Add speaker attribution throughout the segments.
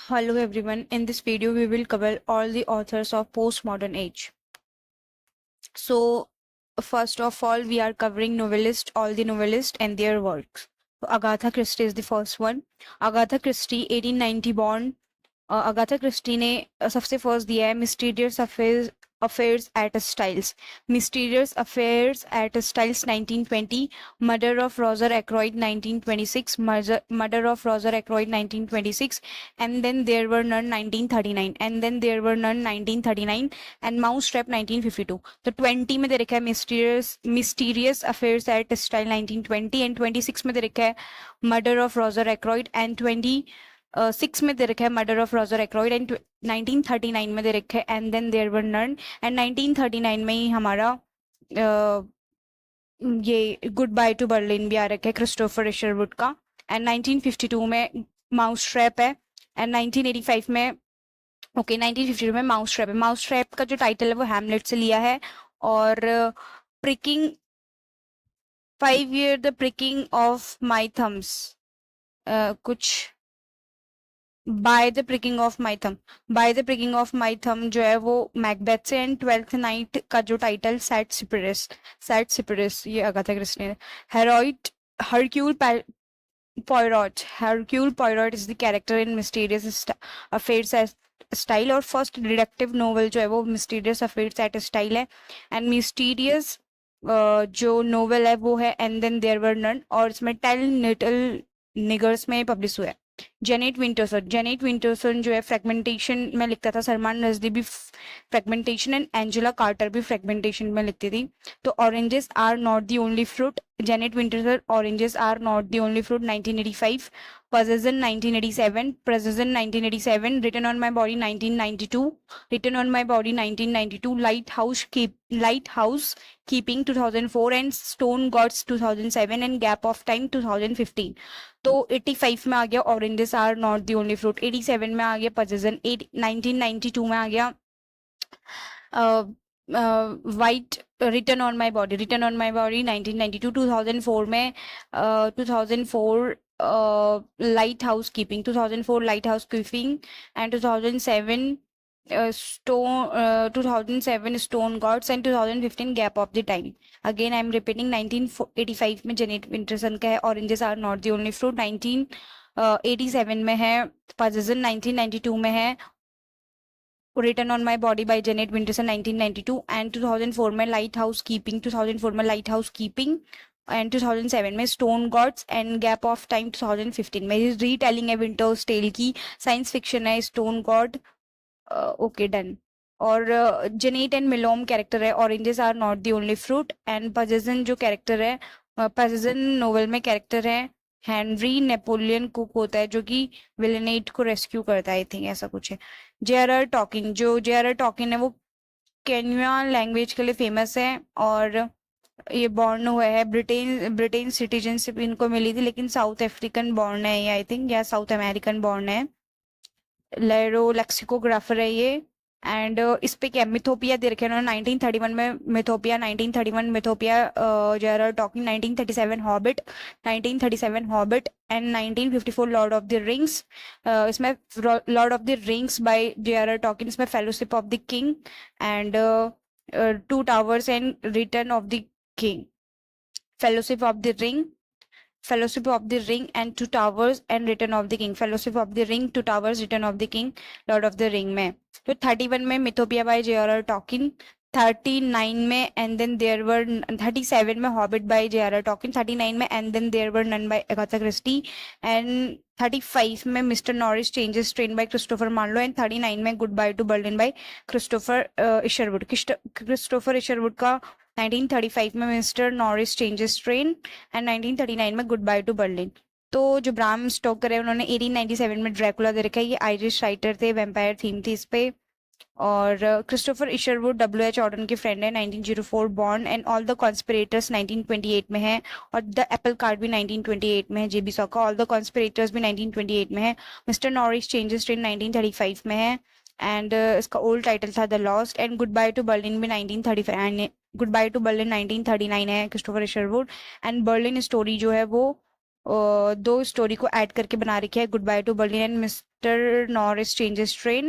Speaker 1: Hello everyone, in this video we will cover all the authors of postmodern age. So first of all we are covering all the novelists and their works. So, Agatha Christie is the first one. Agatha Christie 1890 born. Agatha Christie ने सबसे first दिया है affairs at styles 1920, murder of Roger Ackroyd 1926, murder of Roger Ackroyd 1926, and then there were none 1939, and then there were none 1939, and mouse trap 1952. तो 20 में दे रखा है mysterious affairs at style 1920, and 26 में दे रखा है murder of Roger Ackroyd, and 6 में दे रखा है murder of Roger Ackroyd, and 1939 में दे रखा है and then there were none, and 1939 में ही हमारा ये गुड बाय टू बर्लिन भी आ रखा है क्रिस्टोफर इशरवुड का, एंड 1952 में माउस ट्रैप है, एंड 1985 में 1952 में माउस ट्रैप है. माउस ट्रैप का जो टाइटल है वो हैमलेट से लिया है, और pricking 5 year the pricking of my thumbs कुछ by the pricking of my thumb जो है वो मैकबेथ से, एंड 12th नाइट का जो टाइटल सैड सिपरिस ये अगाथा क्रिस्टी ने. हेरोइड Hercule Poirot is the character in mysterious affairs style, और फर्स्ट डिडक्टिव नोवेल जो है वो मिस्टीरियस अफेयर्स एट स्टाइल है, एंड मिस्टीरियस जो नोवेल है वो है and then there were none, और इसमें 10 लिटिल निगर्स में पब्लिश हुआ है. जेनेट विंटरसन जो है फ्रेगमेंटेशन में लिखता था, सलमान रश्दी भी फ्रेगमेंटेशन, एंड एंजेला कार्टर भी फ्रेगमेंटेशन में लिखती थी. तो oranges are not the only fruit, Jeanette Winterson oranges are not the only fruit 1985, Possession 1987, Written on My Body 1992, Lighthouse Keeping 2004, and Stone Gods 2007, and Gap of Time 2015. तो 85 में आ गया oranges are not the only fruit, 87 में आ गया possession, 1992 में आ गया white return on my body 1992, 2004 में 2004 light house keeping, 2004 light house keeping, and 2007 stone gods, and 2015 gap of the time. Again I am repeating, 1985 में जेनेट विंटरसन का है oranges are not the only fruit, 1987 में है possession, 1992 में है return on my body by Jeanette Winterson 1992, and 2004 में light house keeping, and 2007 में stone gods, and gap of time 2015 में रीटेलिंग है विंटर्स टेल की, साइंस फिक्शन है स्टोन गॉड. Okay done. और जेनेट एंड मिलोम कैरेक्टर है oranges are not the only fruit, and possession जो कैरेक्टर है पजेशन नोवेल में कैरेक्टर है हेनरी नेपोलियन कुक होता है, जो कि विलेनेट को रेस्क्यू करता है, आई थिंक ऐसा कुछ है. जे.आर.आर. टॉकिन है वो केन्या लैंग्वेज के लिए फेमस है, और ये बॉर्न हुआ है ब्रिटेन सिटीजनशिप इनको मिली थी, लेकिन साउथ अफ्रीकन बॉर्न है ये आई थिंक, या साउथ अमेरिकन बॉर्न है. लेरो लेक्सिकोग्राफर है ये, एंड इस पे क्या मिथोपिया दे रखे उन्होंने 1931 में Mythopoeia, J R R. Tolkien 1937 hobbit, and 1954 lord of the rings. इसमें lord of the rings by J R R. Tolkien, इसमें fellowship of the king, and two towers, and return of the king. Fellowship of the ring and two towers, and return of the king. Fellowship of the ring, two towers, return of the king, lord of the ring में. तो 31 में मिथोपिया bye J R R. Tolkien, 39 में and then there वर 37 में hobbit bye J R R. Tolkien, 39 में and then there were none by Agatha Christie, and 35 में mister Norris changes train by Christopher Marlowe, and 39 में good bye to Berlin by Christopher Isherwood का 1935 में mister Norris changes train, and 1939 में good bye to Berlin. तो जो Bram Stoker है उन्होंने 1897 में ड्रैकुला दे रखा है, ये आयरिश राइटर थे, वैम्पायर थीम थी इस पे. और क्रिस्टोफर इशरवुड W.H. ऑर्डन के फ्रेंड है, 1904 born, and all the conspirators 1928 में है, और द एप्पल कार्ड भी 1928 में है, जेबी सॉका ऑल द कॉन्स्पिरेटर्स भी 1928 में है. मिस्टर नॉरिस चेंजेस ट्रेन 1935 में है, एंड इसका ओल्ड टाइटल था the lost, and good bye to Berlin भी 1935 गुड बाय टू बर्लिन 1939 है क्रिस्टोफर इशरवुड, एंड बर्लिन स्टोरी जो है वो दो स्टोरी को ऐड करके बना रखी है, good bye to Berlin and mister Norris changes train.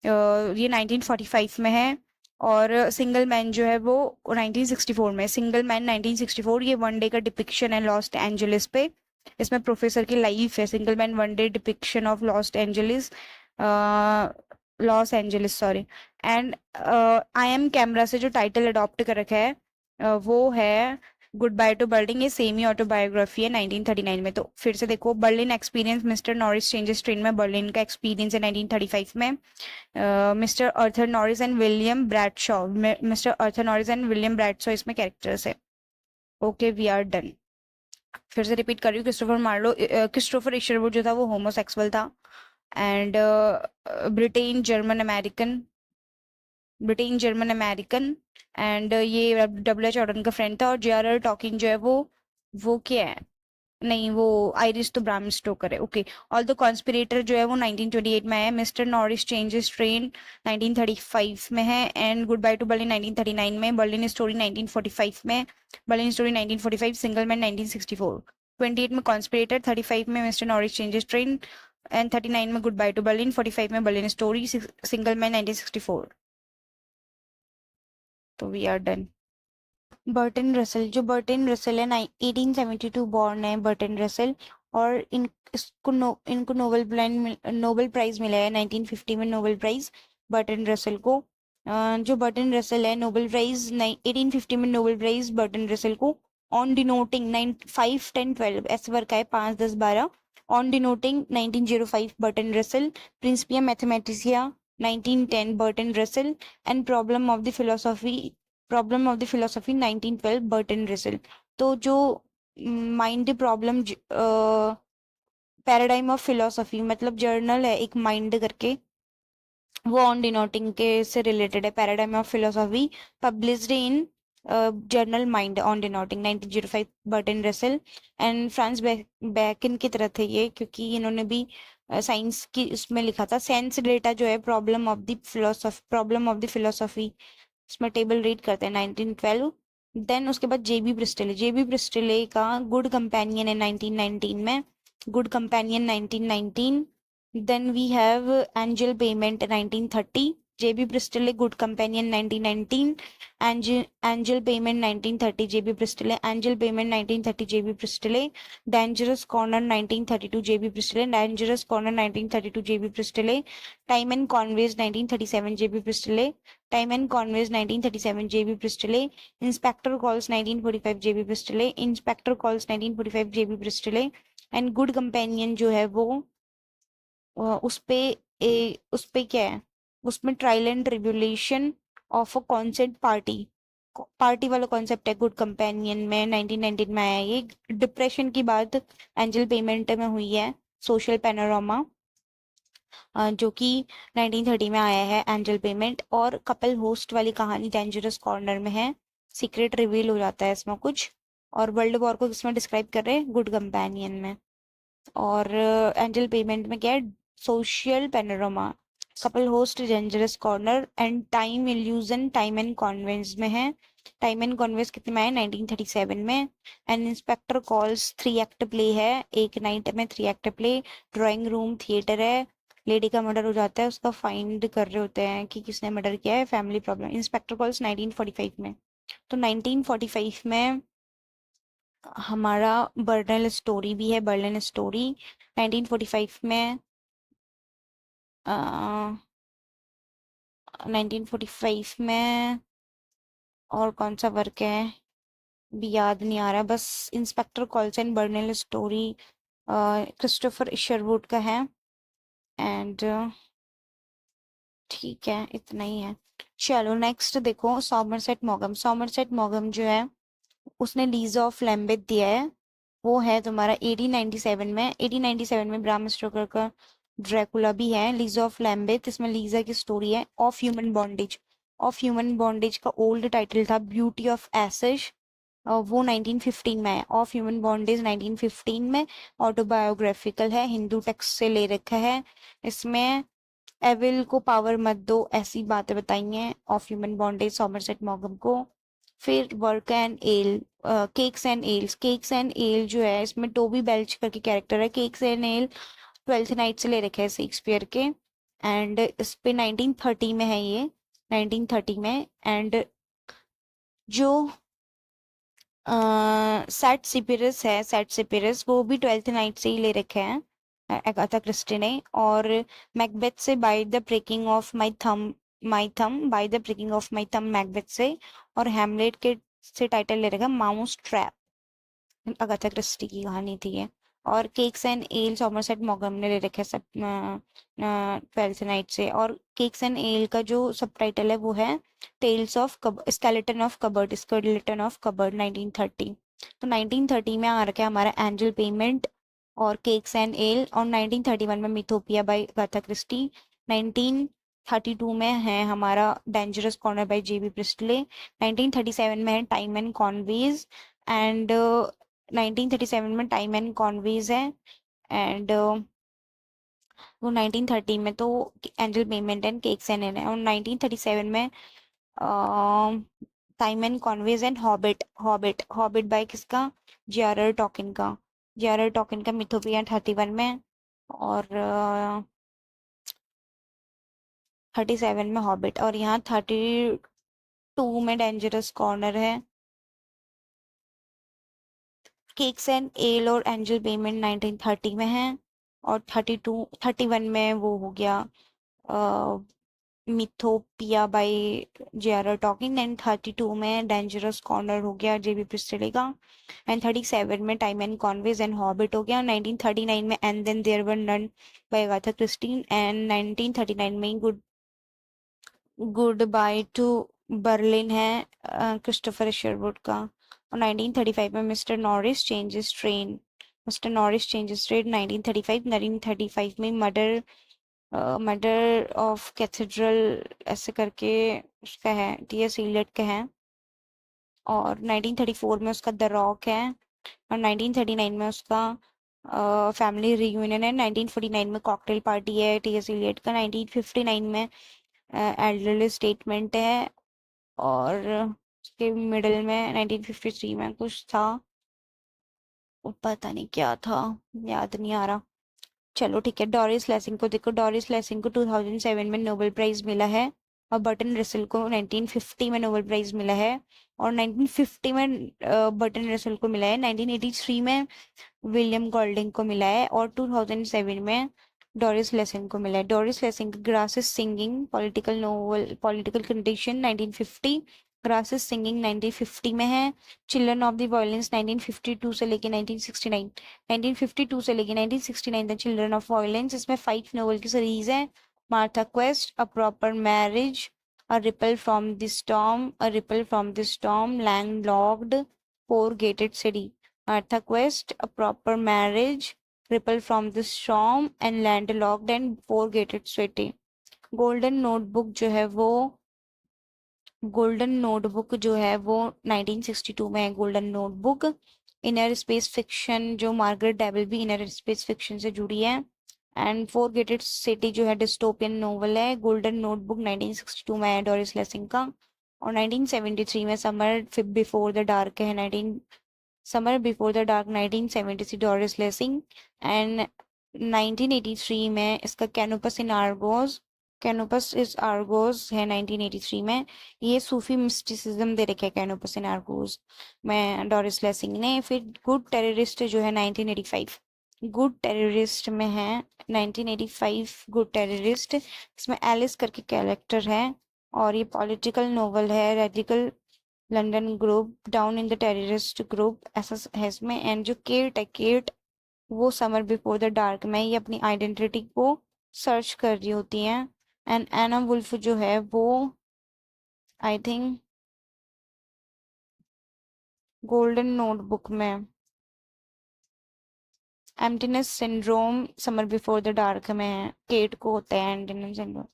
Speaker 1: ये 1945 में है। और सिंगल मैन जो है वो 1964 में। सिंगल मैन 1964 ये वन डे का डिपिक्शन है लॉस एंजलिस पे। इसमें प्रोफेसर की लाइफ है। Single man one day depiction of Los Angeles sorry. And I am camera से जो टाइटल अडॉप्ट कर रखा है वो है गुड बाय टू बर्लिन। ये सेमी ऑटोबायोग्राफी है 1939 में। तो फिर से देखो, Berlin experience mister Norris changes train में बर्लिन का एक्सपीरियंस है 1935 में। Mister Arthur Norris and William Bradshaw, mister Arthur Norris and William Bradshaw इसमें कैरेक्टर्स है। Okay we are done. फिर से रिपीट कर रही हूँ, क्रिस्टोफर इशरवुड जो था वो होमोसेक्सुअल था। And Britain German American. And ये डब्ल्यू जॉर्डन का फ्रेंड था। और जे.आर.आर. टॉकिन जो है वो क्या है, नहीं वो आइरिस तो ब्राम स्टोकर है। ओके। ऑल द कॉन्स्पिरेटर जो है वो 1928 में है। मिस्टर नॉरिस चेंजेस ट्रेन 1935 में है। And good bye to Berlin 1939 में। बर्लिन स्टोरी 1945 में। Berlin story 1945। Single man 1964। 28 में कॉन्स्पिरेटर, 35 में mister Norris changes train and 39 में गुड बाय टू बर्लिन, 45 में बर्लिन स्टोरी, सिंगल मैन 1964। तो we are done. Burton Russell, जो बर्टन रसल है 1872 born है बर्टन रसल। और इनको नोबेल प्राइज मिला है 1950 में, नोबेल प्राइज बर्टन रसल को। जो बर्टन रसल है नोबेल प्राइज 1850 में, नोबेल प्राइज बर्टन रसल को ऑन डिनोटिंग 9 5 10 12 ऐसे वर्क है 5 10 12 on denoting 1905 Bertrand Russell. Principia Mathematica 1910 Bertrand Russell. And problem of the philosophy 1912 Bertrand Russell. तो जो mind problem paradigm of philosophy मतलब journal है एक माइंड करके, वो ऑन डिनोटिंग के से रिलेटेड है। Paradigm of philosophy published in journal mind on denoting 1905 Bertrand Russell. And France bacon की तरह थे ये, क्योंकि इन्होंने भी साइंस की उसमें लिखा था। सेंस डेटा जो है प्रॉब्लम ऑफ द फिलोसफी, इसमें टेबल रीड करते हैं 1912। देन उसके बाद जेबी ब्रिस्टले का गुड कंपेनियन है 1919 में। Good companion 1919। Then we have angel payment 1930। J B Priestley good companion 1919। Angel payment 1930 J B Priestley. Angel payment 1930 J B Priestley. Dangerous corner 1932 J B Priestley. Dangerous corner 1932 J B Priestley. Time and Conways 1937 J B Priestley. Time and Conways 1937 J B Priestley. Inspector calls 1945 J B Priestley. Inspector calls 1945 J B Priestley. And good companion जो है वो उस पे क्या है, उसमें trial and tribulation of a concept party वाला concept है गुड कंपेनियन में। 1919 में आया ये। डिप्रेशन की बात एंजल पेमेंट में हुई है। सोशल पैनोरामा जो कि 1930 में आया है एंजल पेमेंट। और कपल होस्ट वाली कहानी डेंजरस कॉर्नर में है। सीक्रेट रिवील हो जाता है इसमें कुछ। और वर्ल्ड वॉर को किसमें डिस्क्राइब कर रहे हैं, गुड कंपेनियन में। और एंजल पेमेंट में क्या है, social panorama. Couple host dangerous corner. And time illusion time and conveyance में है। टाइम एंड कॉन्वेंस कितने में है, 1937 में। And inspector calls 3 act play है, एक नाइट में 3 act play. Drawing room theatre है। लेडी का मर्डर हो जाता है, उसका फाइंड कर रहे होते हैं कि किसने मर्डर किया है, फैमिली प्रॉब्लम। इंस्पेक्टर कॉल्स 1945 में। तो 1945 में हमारा बर्लिन स्टोरी भी है। बर्लिन स्टोरी 1945 में 1945 में और कौन सा वर्क है भी याद नहीं आ रहा, बस inspector calls and Berlin story Christopher Isherwood का है। एंड ठीक है, इतना ही है। चलो नेक्स्ट देखो, सॉमरसेट मॉगम। सॉमरसेट मॉगम जो है उसने लीजा ऑफ लैम्बेथ दिया है। वो है तुम्हारा 1897 में। 1897 में ब्राम स्टोकर का ड्रैकुला भी है। लीजा ऑफ लैम्बेथ, इसमें लीजा की स्टोरी है। Of human bondage, of human bondage का ओल्ड टाइटल था ब्यूटी ऑफ एसेज, वो 1915 में है। ऑफ ह्यूमन बॉन्डेज 1915 में ऑटोबायोग्राफिकल है, हिंदू टेक्स्ट से ले रखा है। इसमें एविल को पावर मत दो ऐसी बातें बताई हैं ऑफ ह्यूमन बॉन्डेज सॉमरसेट मॉगम को। फिर work and L, cakes and else, cakes and L जो है इसमें टोबी बेल्च करके कैरेक्टर है। Cakes and L twelfth night से ले रखे हैं शेक्सपियर के, एंड इस पे 1930 में है ये, 1930 में। एंड जो सेट सिपिरस है, सेट सिपिरस वो भी ट्वेल्थ नाइट से ही ले रखे हैं अगाथा क्रिस्टी ने। और मैकबेथ से by the breaking of my thumb by the breaking of my thumb Macbeth से। और हैमलेट के से टाइटल ले रखा माउस ट्रैप, अगाथा क्रिस्टी की कहानी थी ये। और केक्स एंड एल सॉमरसेट मॉगम ने ले रखा है सब ट्वेल्थ नाइट से। और केक्स एंड एल का जो सब टाइटल है वो है tales of skeleton of cupboard, skeleton of cupboard 1930। तो 1930 में आ रखा है हमारा एंजल पेमेंट और केक्स एंड एल। और 1931 में मिथोपिया बाय अगाथा क्रिस्टी। 1932 में है हमारा dangerous corner by J B Priestley. 1937 में है टाइम एंड कॉन्वेज, एंड 1937 में टाइम एंड कॉन्वेज है। एंड वो 1930 में तो angel payment and cakes and ale है। और 1937 में time and Conways and hobbit, hobbit hobbit by किसका, जेआरआर टॉकिन का, जेआरआर टॉकिन का मिथोपिया 31 में। और 37 में हॉबिट। और यहाँ 32 में डेंजरस कॉर्नर है। केक्स एंड एल और एंजल पेमेंट 1930 में है। और 31 में वो हो गया मिथोपिया बाय जेआरआर टॉकिन। एंड 32 में डेंजरस कॉर्नर हो गया जेबी प्रिस्टले का। एंड 37 में time and Conways and Hobbit हो गया। 1939 में and then there were none by Agatha Christie. And 1939 में गुड बाय टू बर्लिन है क्रिस्टोफर शेरवुड का। और 1935 में mister Norris changes train, mister Norris changes train 1935। 1935 में मर्डर ऑफ कैथेड्रल ऐसे करके उसका है, टीएस इलियट का है। और 1934 में उसका द रॉक है। और 1939 में उसका फैमिली रियूनियन है। 1949 में कॉकटेल पार्टी है टीएस इलियट का। 1959 में एल्डरली स्टेटमेंट है। और उसके मिडल में 1953 में कुछ था, वो पता नहीं क्या था, याद नहीं आ रहा। चलो ठीक है, डोरिस लेसिंग को देखो। डोरिस लेसिंग को 2007 में नोबेल प्राइज मिला है। और बर्टन रसेल को 1950 में नोबेल प्राइज मिला है। और 1950 में बर्टन रसेल को मिला है। 1983 में विलियम गोल्डिंग को मिला है। और 2007 में डोरिस लेसिंग को मिला है। Doris Lessing grasses singing political novel, political condition 1950, grasses singing 1950 में है। चिल्ड्रन ऑफ द वायलेंस 1952 से लेके 1969, 1952 से लेके 1969 तक चिल्ड्रन ऑफ वायलेंस। इसमें 5 नोवेल की सीरीज है। Martha quest, a proper marriage, a ripple from the storm, a ripple from the storm, land locked, four gated city. Martha quest, a proper marriage, ripple from the storm and land locked and four gated city. Golden notebook जो है वो, golden notebook जो है वो 1962 में है। Golden notebook inner space fiction, जो Margaret devil भी इनर स्पेस फिक्शन से जुड़ी है। एंड फोर गेटेड सिटी जो है डिस्टोपियन नोवेल है। गोल्डन नोटबुक 1962 में है डोरिस लेसिंग का। और 1973 में समर बिफोर द डार्क है, 19 summer before the dark 1973 Doris Lessing. And 1983 में इसका Canopus in Argos, Canopus is Argos है 1983 में। ये सूफी मिस्टिसिज्म दे रखे है कैनोपस इन आर्गोस में डोरिस लेसिंग ने। फिर गुड टेररिस्ट जो है 1985, गुड टेररिस्ट में है 1985 गुड टेररिस्ट। इसमें एलिस करके कैरेक्टर है। और ये पॉलिटिकल नोवेल है। Radical London group down in the terrorist group ऐसा है इसमें। एंड जो केट है, केट वो समर बिफोर द डार्क में ये अपनी आइडेंटिटी को सर्च कर रही होती हैं। एंड एना वुल्फ जो है वो आई थिंक गोल्डन नोटबुक में emptiness syndrome summer before the dark में है, केट को होता है एम्प्टीनेस सिंड्रोम।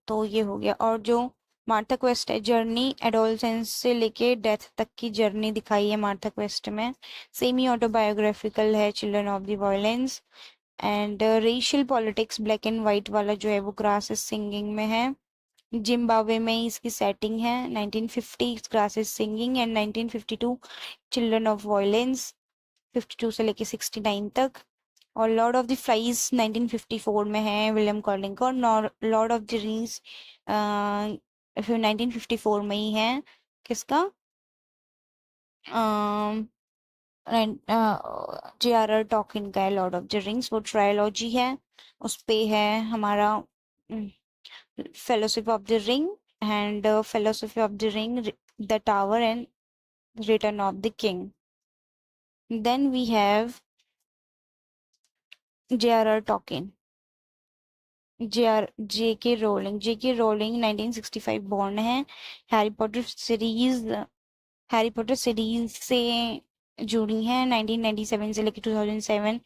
Speaker 1: तो ये हो गया। और जो मार्था क्वेस्ट है, जर्नी एडोलसेंस से लेके डेथ तक की जर्नी दिखाई है मार्था क्वेस्ट में। सेमी ऑटोबायोग्राफिकल है children of the violence. And racial politics black and white वाला जो है वो ग्रास सिंगिंग में है। जिम्बाब्वे में इसकी सेटिंग है। 1950 grasses singing and 1952 children of violence, 52 से लेके 69 तक। और लॉर्ड ऑफ द फ्लाइज 1954 में है विलियम कॉलिंग का, और लॉर्ड ऑफ द रिंग्स 1954 में ही है। किसका? J.R.R. टॉकिन का है लॉर्ड ऑफ द रिंग्स। वो ट्रायोलॉजी है, उस पे है हमारा fellowship of the ring and fellowship of the ring, the tower and return of the king. Then we have J.R.R. Tolkien. J.K. Rowling 1965 born है। Harry Potter series से जुड़ी हैं 1997 से लेकर 2007।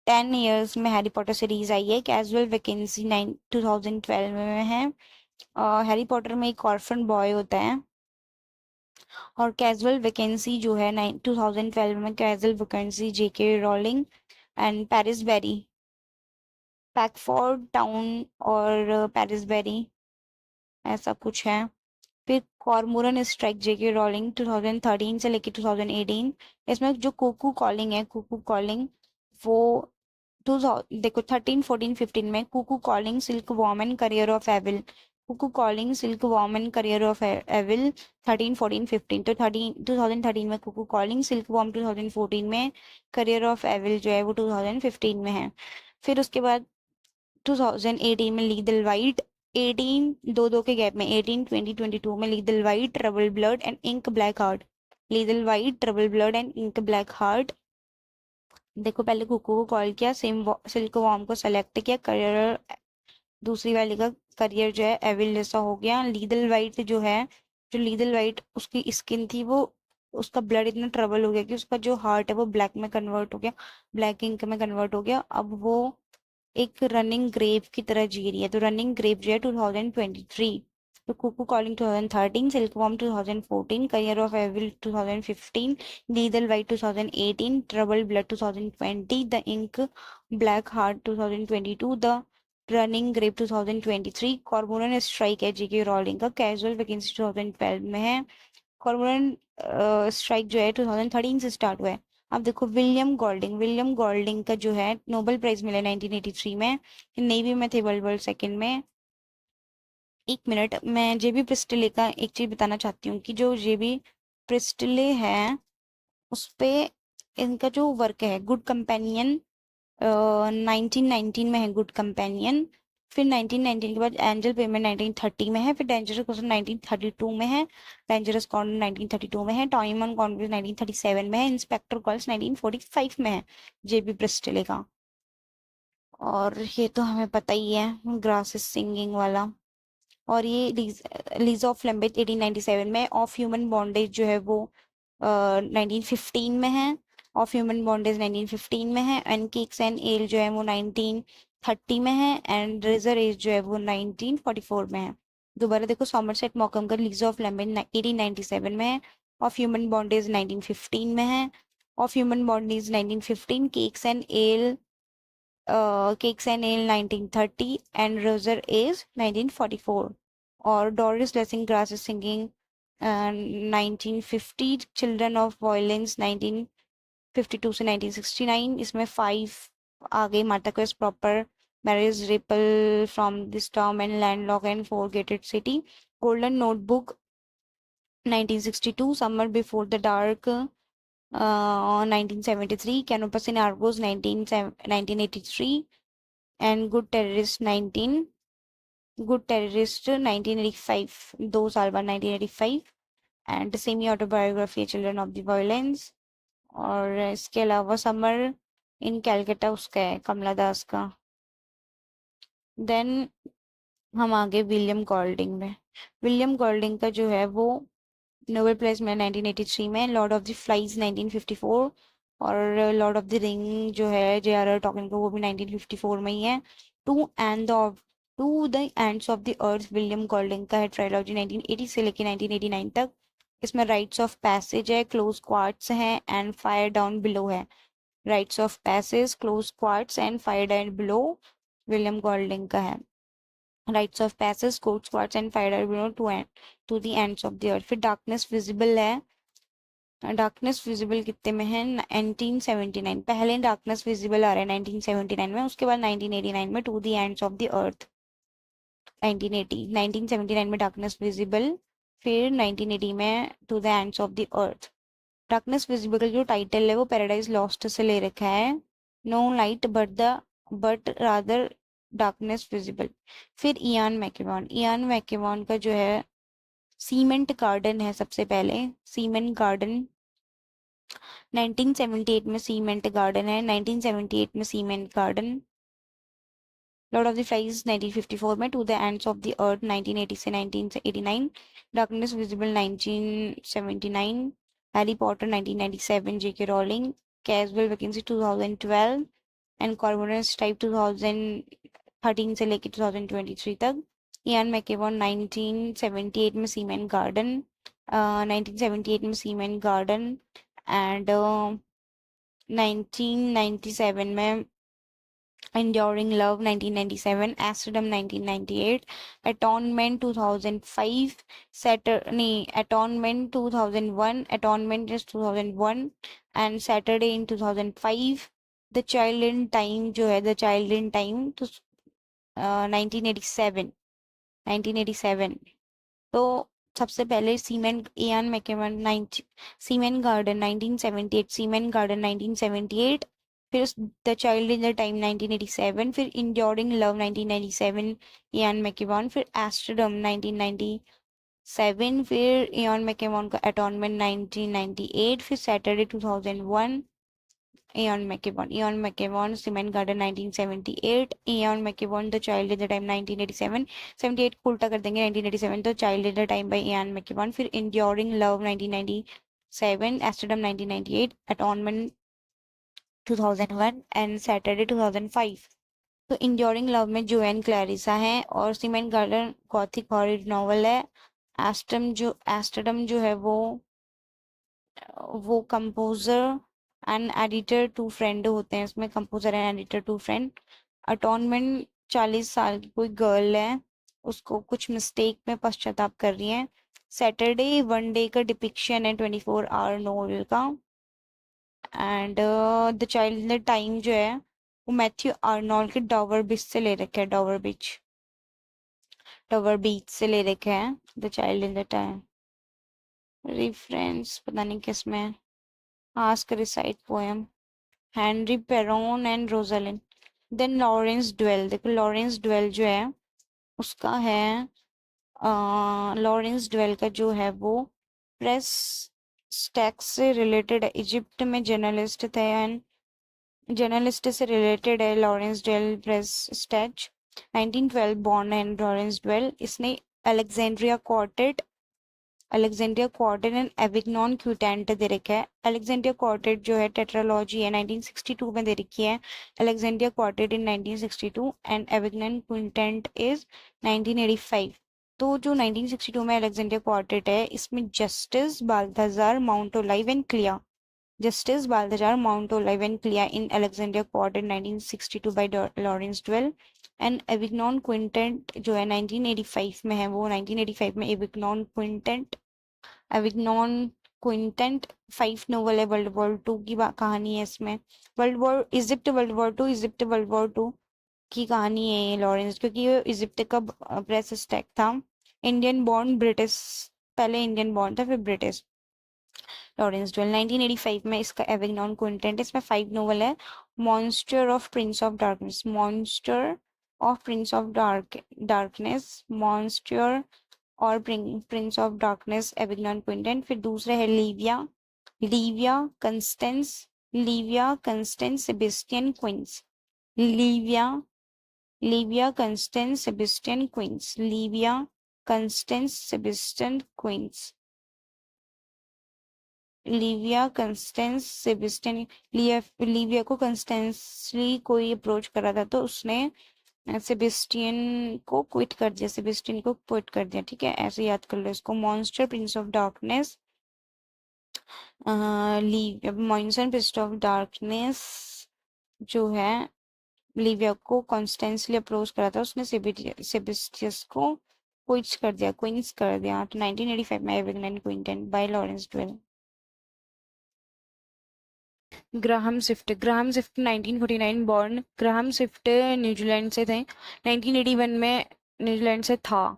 Speaker 1: 10 इयर्स में हैरी पॉटर सीरीज आई है। Casual vacancy 2012 में है। हैरी पॉटर में एक ऑर्फन बॉय होता है, और कैजुअल वैकेंसी जो है 2012 में casual vacancy J.K. Rowling and Paris Berry, Pagford town और पेरिस बेरी, ऐसा कुछ है। फिर कॉर्मोरन स्ट्राइक J.K. रोलिंग 2013 से लेकर 2018। इसमें जो कुकू कॉलिंग है, कुकू कॉलिंग, वो देखो 13 14 15 में cuckoo calling silkworm career of evil, cuckoo calling silkworm career of evil 13 14 15। तो 2013 में कुकू कॉलिंग, सिल्क वॉर्म 2014 में, करियर ऑफ एविल जो है वो 2015 में है। फिर उसके बाद 2018 में लीदल वाइट, 18 दो दो के गैप में 18 20 22 में lethal white, trouble blood and ink black heart. Lethal white, trouble blood and ink black heart. देखो पहले कुकू को कॉल किया, सिल्क वॉर्म को सेलेक्ट किया, करियर दूसरी वाली का करियर जो है एविल जैसा हो गया। लीदल वाइट जो है, जो लीदल वाइट उसकी स्किन थी, वो उसका ब्लड इतना ट्रबल हो गया कि उसका जो हार्ट है वो ब्लैक में कन्वर्ट हो गया, ब्लैक इंक में कन्वर्ट हो गया। अब वो एक रनिंग ग्रेव की तरह जी रही है। तो रनिंग ग्रेव जो है 2023। तो cuckoo calling 2013, silkworm 2014, career of evil 2015, lethal white 2018, trouble blood 2020, the ink black heart 2022, the running grave 2023। Cormoran Strike है J.K. रोलिंग का, कैजुअल वैकेंसी 2012 में है। कॉर्मोरन स्ट्राइक जो है 2013 से स्टार्ट हुआ है। अब देखो विलियम गोल्डिंग का जो है नोबेल प्राइज मिला 1983 में, नेवी में थे, वर्ल्ड वॉर सेकेंड में। एक मिनट, मैं जेबी प्रिस्टले का एक चीज बताना चाहती हूँ कि जो जेबी प्रिस्टले है उस पे इनका जो वर्क है गुड कंपेनियन 1919 में है, गुड कंपेनियन। फिर 1919 के बाद एंजल पेमेंट 1930 में है। फिर डेंजरस क्वेश्चन 1932 में है। डेंजरस कॉर्नर 1932 में है। टाइम ऑन कॉन्वेंस 1937 में है। इंस्पेक्टर कॉल्स 1945 में है जेबी प्रिस्टले का। और ये तो हमें पता ही है, ग्रासेस सिंगिंग वाला। और ये लीज ऑफ लैम्बेट 1897 में। ऑफ ह्यूमन बॉन्डेज जो है वो 1915 में है। ऑफ ह्यूमन बॉन्डेज 1915 में है। एंड केक्स एंड एल जो है वो 1930 में है। एंड रेजर एज जो है वो 1944 में है। दोबारा देखो, सॉमरसेट मॉकम का लीज ऑफ लैम्बेट 1897 में है। ऑफ ह्यूमन बॉन्डेज 1915 में है। Of human bondage 1915, cakes and ale 1930 and razor's edge 1944। और Doris Lessing grasses singing 1950, children of violence 1952 से 1969। इसमें 5 आ गई, Martha Quest proper, marriage ripple from the storm and landlocked and four gated city. Golden notebook 1962, summer before the dark 1973, Canopus in Argos 1983 and good terrorist 1985, 2 साल बाद 1985। And semi autobiography children of the violence. और इसके अलावा summer in Calcutta उसका है, कमला दास का। Then हम आगे विलियम गोल्डिंग में। विलियम गोल्डिंग का जो है वो नोबेल प्राइज में 1983 में। लॉर्ड ऑफ द फ्लाइज 1954, और लॉर्ड ऑफ द रिंग जो है J.R.R. टॉकिन का, वो भी 1954 में ही है। To the ends of the earth William Golding का है ट्रायलॉजी 1980 से लेकर 1989 तक। इसमें राइट्स ऑफ पैसेज है, क्लोज क्वार्ट्स है एंड फायर डाउन बिलो है। Rites of passage, close quarters and fire down below William Golding का है। Rites of passage, court squads and fire to the ends of the earth. फिर darkness visible है, darkness visible कितने में है 1979, पहले darkness visible आ रहा है 1979 में, उसके बाद 1989 में to the ends of the earth. 1979 में डार्कनेस विजिबल, फिर 1980 में to the ends of the earth. Darkness visible का जो टाइटल है वो पैराडाइज लॉस्ट से ले रखा है, no light but rather darkness visible. फिर इयान मैकेवॉन का जो है सीमेंट गार्डन है सबसे पहले, सीमेंट गार्डन 1978 में सीमेंट गार्डन है, 1978 में cement garden. Lord of the flies 1954 में, to the ends of the earth 1980 से 1989, darkness visible 1979, Harry Potter 1997 J K Rowling, casual vacancy 2012 and carbonous type 2013 से लेकर 2023 तक। इयान मैकेवॉन 1978 में सीमेंट गार्डन, 1978 में सीमेंट गार्डन एंड 1997 में Enduring Love 1997, Amsterdam 1998, Atonement 2005, नहीं Atonement 2001, Atonement is 2001 and Saturday in 2005, The Child in Time जो है The Child in Time तो 1987, 1987। तो सबसे पहले cement Ian McEwan cement garden 1978, cement garden 1978, फिर the child in the time 1987, फिर इंड्योरिंग लव 1997 इयान मैकेवन, फिर एस्टरडम 1997, फिर इयान मैकेवन का अटॉर्नमेंट 1998, फिर Saturday 2001 Ian McEwan cement garden 1978, Ian McEwan the child in the time 1987, 78 को उल्टा कर देंगे 1987 तो child in the time by Ian McEwan, फिर enduring love 1997, Amsterdam 1998, atonement 2001 and Saturday 2005। तो इंड्योरिंग लव में जोएन क्लैरिसा है और cement garden gothic horror novel है। एस्टरडम जो है वो composer and editor two friend होते हैं, इसमें composer and editor two friend. Atonement 40 साल की कोई गर्ल है, उसको कुछ मिस्टेक में पश्चाताप कर रही है। सैटरडे वन डे का डिपिक्शन है 24 आवर नोवेल का। And the child in the time जो है वो मैथ्यू आर्नोल्ड के डॉवर बीच से ले रखे है, डॉवर बीच से ले रखे हैं the child in the time. Reference पता नहीं किस में, ask recite poem, Henry Perowne and Rosalind. Then Lawrence Durrell, देखो लॉरेंस ड्वेल जो है उसका है लॉरेंस ड्वेल का जो है वो प्रेस स्टैक्स से रिलेटेड है, इजिप्ट में जर्नलिस्ट थे एंड जर्नलिस्ट से रिलेटेड है Lawrence Durrell press stach. 1912 born है लॉरेंस ड्वेल, इसने Alexandria Quartet and Avignon Quintet दे रखा है। अलेक्जेंड्रिया क्वार्टेट जो है टेट्रालॉजी है 1962 में दे रखी है, Alexandria quartet in 1962 and Avignon quintet is 1985। तो जो 1962 में अलेक्जेंड्रिया क्वार्टेट है इसमें Justine Balthazar Mount Olive and Clea, Justine Balthazar Mount Olive and Clea in Alexandria quartet 1962 by Lawrence Durrell and Avignon quintet जो है 1985 में है, वो 1985 में एविग्नॉन क्विंटेंट 5 नोवेल है, वर्ल्ड वॉर 2 की कहानी है इसमें। इजिप्ट वर्ल्ड वॉर 2 की कहानी है ये लॉरेंस, क्योंकि ये इजिप्ट का प्रेस स्टैक था। इंडियन बॉर्न ब्रिटिश, पहले इंडियन बॉर्न था फिर ब्रिटिश। लॉरेंस ड्वेल 1985 में इसका एविग्नॉन क्विंटेंट, इसमें 5 नोवेल है। Monster of prince of darkness, monster of prince of darkness, monster और prince of darkness Avignon quintet. फिर दूसरा है Livia Constance Sebastian queens, Livia Constance Sebastian queens, Livia Constance Sebastian queens, Livia Constance Sebastian. Livia को constantly कोई approach करा था तो उसने सेबेस्टियन को क्विट कर दिया, ठीक है, ऐसे याद कर लो इसको। Monster Prince of darkness, monster Prince of darkness जो है लिविया को कॉन्स्टेंसली अप्रोच करा था, उसने सेबेस्टियस को क्विंस कर दिया। तो 1985 में Avignon and quintet by Lawrence Durrell. Graham Swift 1949 born. Graham Swift New Zealand से थे, 1981 में न्यूजीलैंड से था।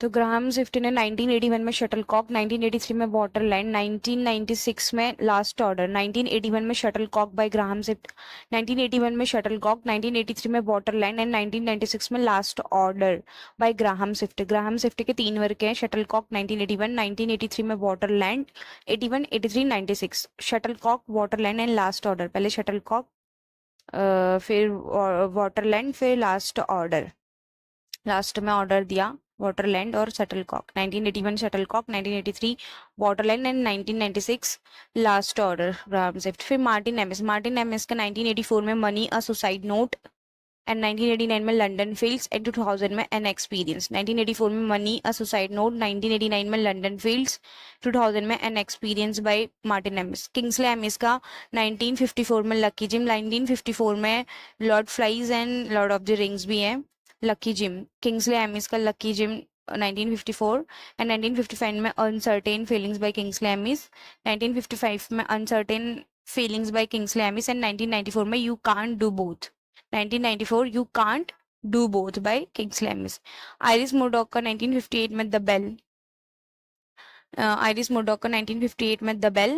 Speaker 1: तो ग्राहम स्विफ्ट ने 1981 में शटलकॉक, 1983 में वाटरलैंड, 1996 में लास्ट ऑर्डर। 1981 में शटलकॉक बाय ग्राहम स्विफ्ट, 1981 में शटलकॉक, 1983 में वाटरलैंड एंड 1996 में last order by Graham Swift. Graham Swift के 3 वर्क हैं, शटलकॉक 1981, 1983 में Waterland, 81, 83, 96। Shuttlecock, Waterland and last order. पहले शटलकॉक, फिर वाटरलैंड, फिर लास्ट ऑर्डर। लास्ट में ऑर्डर दिया वाटरलैंड और shuttlecock. 1981 shuttlecock, 1983 Waterland and 1996 last order Graham Swift. फिर मार्टिन एमिस का 1984 में money a suicide note and 1989 में लंदन फील्ड्स एंड 2000 में एन एक्सपीरियंस। 1984 में मनी अ सुसाइड नोट, 1989 में लंदन फील्ड्स, 2000 में an experience by Martin Amis. Kingsley Amis का 1954 में लकी जिम, 1954 में lord flies and lord of the rings भी है लकी जिम। किंग्सले एमिस का लकी जिम 1954 एंड 1955 में uncertain feelings by Kingsley Amis, 1955 में uncertain feelings by Kingsley Amis and 1994 में you can't do both. 1994 you can't do both by Kingsley Amis. Iris Murdoch का 1958 में the bell, iris Murdoch का 1958 में the bell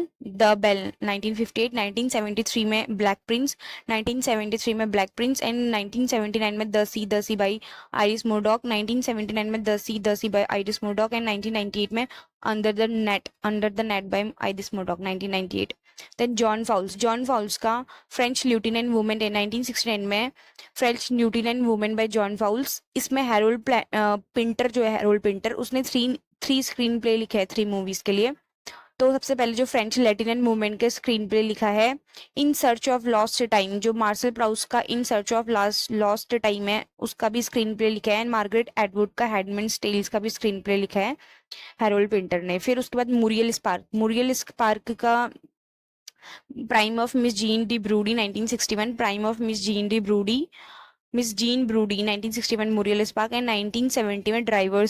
Speaker 1: 1958, 1973 में black Prince, 1973 में black Prince and 1979 में the sea by Iris Murdoch, 1979 में the sea by Iris Murdoch and 1998 में under the net by Iris Murdoch 1998। Then John Fowles का French lieutenant women 1969 में French lieutenant women by John Fowles. इसमें Harold Pinter जो है, Harold Pinter, उसने three screen play लिखे हैं 3 movies के लिए। तो सबसे पहले जो फ्रेंच लेटिनेंट मूवमेंट के स्क्रीन प्ले लिखा है in search of lost time, जो मार्शल प्राउस का in search of lost time है उसका भी स्क्रीन प्ले लिखा है। एंड मार्गरेट एडवुड का हेडमैन्स टेल्स का भी स्क्रीन प्ले लिखा है हैरोल्ड पिंटर ने। फिर उसके बाद मुरियल स्पार्क का prime of Miss Jean de Brodie 1961, prime of Miss Jean Brodie 1961 Muriel Spark and 1970 में driver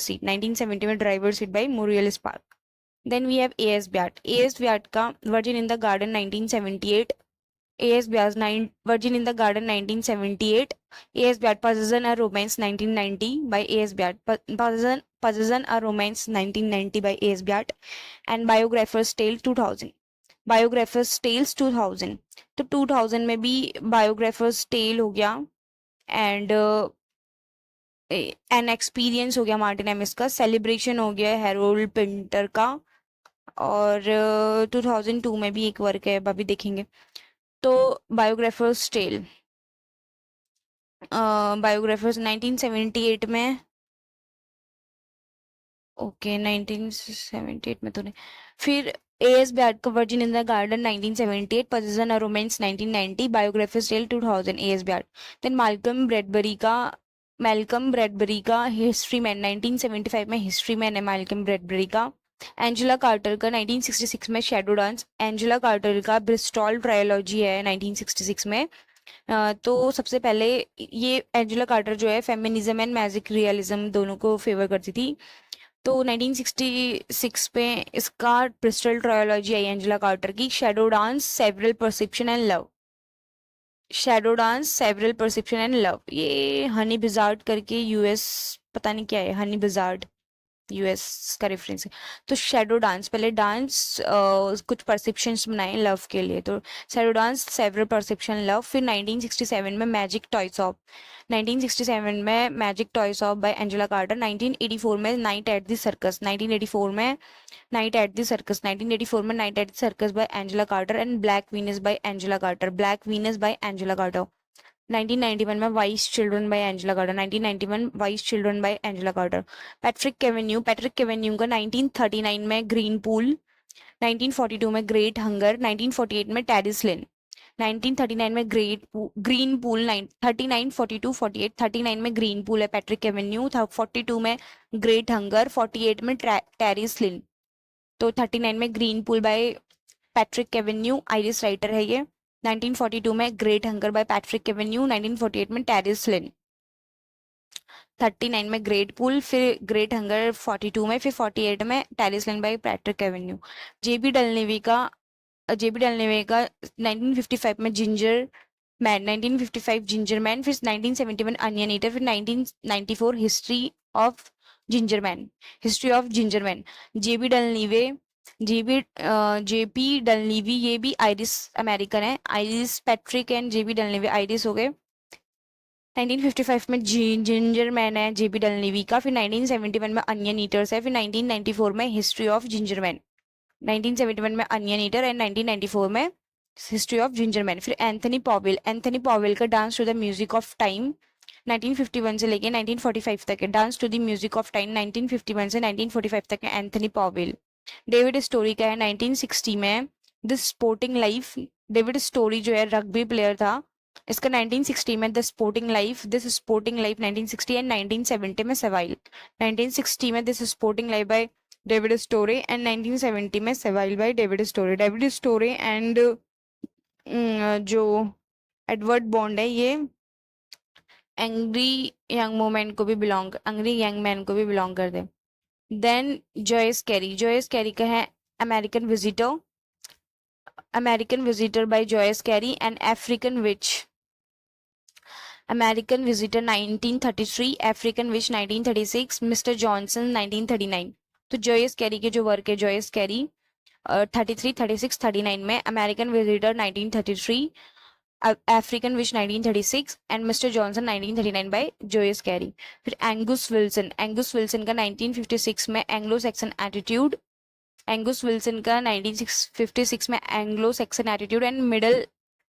Speaker 1: seat by Muriel Spark. Then we have A S. Byatt का virgin in the garden 1978, A.S. Byatt Virgin in the Garden 1978, A.S. Byatt Possession a Romance 1990 by A.S. Byatt, Possession a Romance 1990 by A.S. Byatt and Biographer's Tale 2000, Biographer's Tales 2000। तो 2000 में भी Biographer's Tale हो गया and an experience हो गया Martin Amis का, celebration हो गया हैरोल्ड पिंटर का, और 2002 में भी एक वर्क है अभी देखेंगे। तो बायोग्राफर्स टेल, बायोग्राफर्स 1978 में, ओके 1978 में तो नहीं। फिर A.S. Byatt का virgin in the garden 1978, possession a romance 1990, biographer's tale 2000 A.S. Byatt। Then Malcolm Bradbury का हिस्ट्री मैन 1975 में हिस्ट्री मैन है मैल्कम ब्रैडबरी का। एंजेला कार्टर का 1966 में शैडो डांस, एंजेला कार्टर का ब्रिस्टॉल ट्रायोलॉजी है 1966 में। तो सबसे पहले ये एंजेला कार्टर जो है फेमिनिज्म एंड मैजिक रियलिज्म दोनों को फेवर करती थी। तो 1966 पे इसका ब्रिस्टल ट्रायोलॉजी आई एंजेला कार्टर की, shadow dance several perception and love, shadow dance several perception and love. ये हनी बिजार्ड करके यूएस, पता नहीं क्या है हनी बिजार्ड, यूएस का रेफरेंस है। तो शैडो डांस, पहले डांस कुछ परसेप्शंस बनाए लव के लिए, तो shadow dance several perception love. फिर 1967 में मैजिक टॉयज ऑफ, 1967 में magic toys of by Angela Carter. 1984 में नाइट एट द सर्कस, 1984 में नाइट एट द सर्कस, 1984 में night at the circus by Angela Carter and black Venus by Angela Carter, black Venus by Angela Carter. 1991 में wise children by Angela Carter, 1991 wise children by Angela Carter. Patrick Kavanagh का 1939 में green pool, 1942 में great hunger, 1948 में Tarry लिन, 1939 में green pool, 39, 42, 48, 39 में green pool है Patrick केवेन्यू, 42 में great hunger, 48 में टेरिस लिन। तो 39 में green pool by Patrick Kavanagh, Irish writer है ये। 1942 में great hunger by Patrick avenue, 1948 में टेरिस लिन, 39 में ग्रेट पूल, फिर ग्रेट हंगर 42 में, फिर 48 में Tarry Lynn by Patrick avenue. J B डलनेवी का 1955 में जिंजर मैन, 1955 जिंजर मैन, फिर 1971 अनियन ईटर, फिर 1994 history of ginger man, history of ginger man. JB डलनीवे JP डलनीवी, ये भी आयरिस अमेरिकन है, iris Patrick and JB डलनीवी iris हो गए। 1955 में जिंजर मैन है जेबी डलनीवी का, फिर 1971 में अनियन ईटर्स है, फिर 1994 में हिस्ट्री ऑफ जिंजर मैन, 1971 में अनियन ईटर एंड 1994 में हिस्ट्री ऑफ जिंजर मैन। फिर एंथनी पॉवेल का dance to the music of time 1951 से लेके 1945 तक है, dance to the music of time 1951 से 1945 तक है एंथनी पॉवेल। डेविड स्टोरी का है 1960 में the sporting life, David Storey जो है रग्बी प्लेयर था, इसका 1960 में the sporting life, this sporting life 1960 and 1970 में सवाइल, 1960 में this sporting life by David Storey and 1970 में Saville by David Storey. David Storey and जो एडवर्ड बॉन्ड है ये एंग्री यंग मूवमेंट को भी बिलोंग, एंग्री यंग मैन को भी बिलोंग करते हैं। देन जॉयस कैरी का है American visitor by Joyce Cary and African witch, American visitor 1933, African witch 1936, mister Johnson 1939। तो जॉयस कैरी के जो वर्क है जॉयस कैरी 33, 36, 39 में, American visitor 1933, African witch 1936 and mister Johnson 1939 by Joyce Cary. फिर Angus Wilson का 1956 में Anglo Saxon attitude, Angus Wilson का 1956 में Anglo Saxon attitude and middle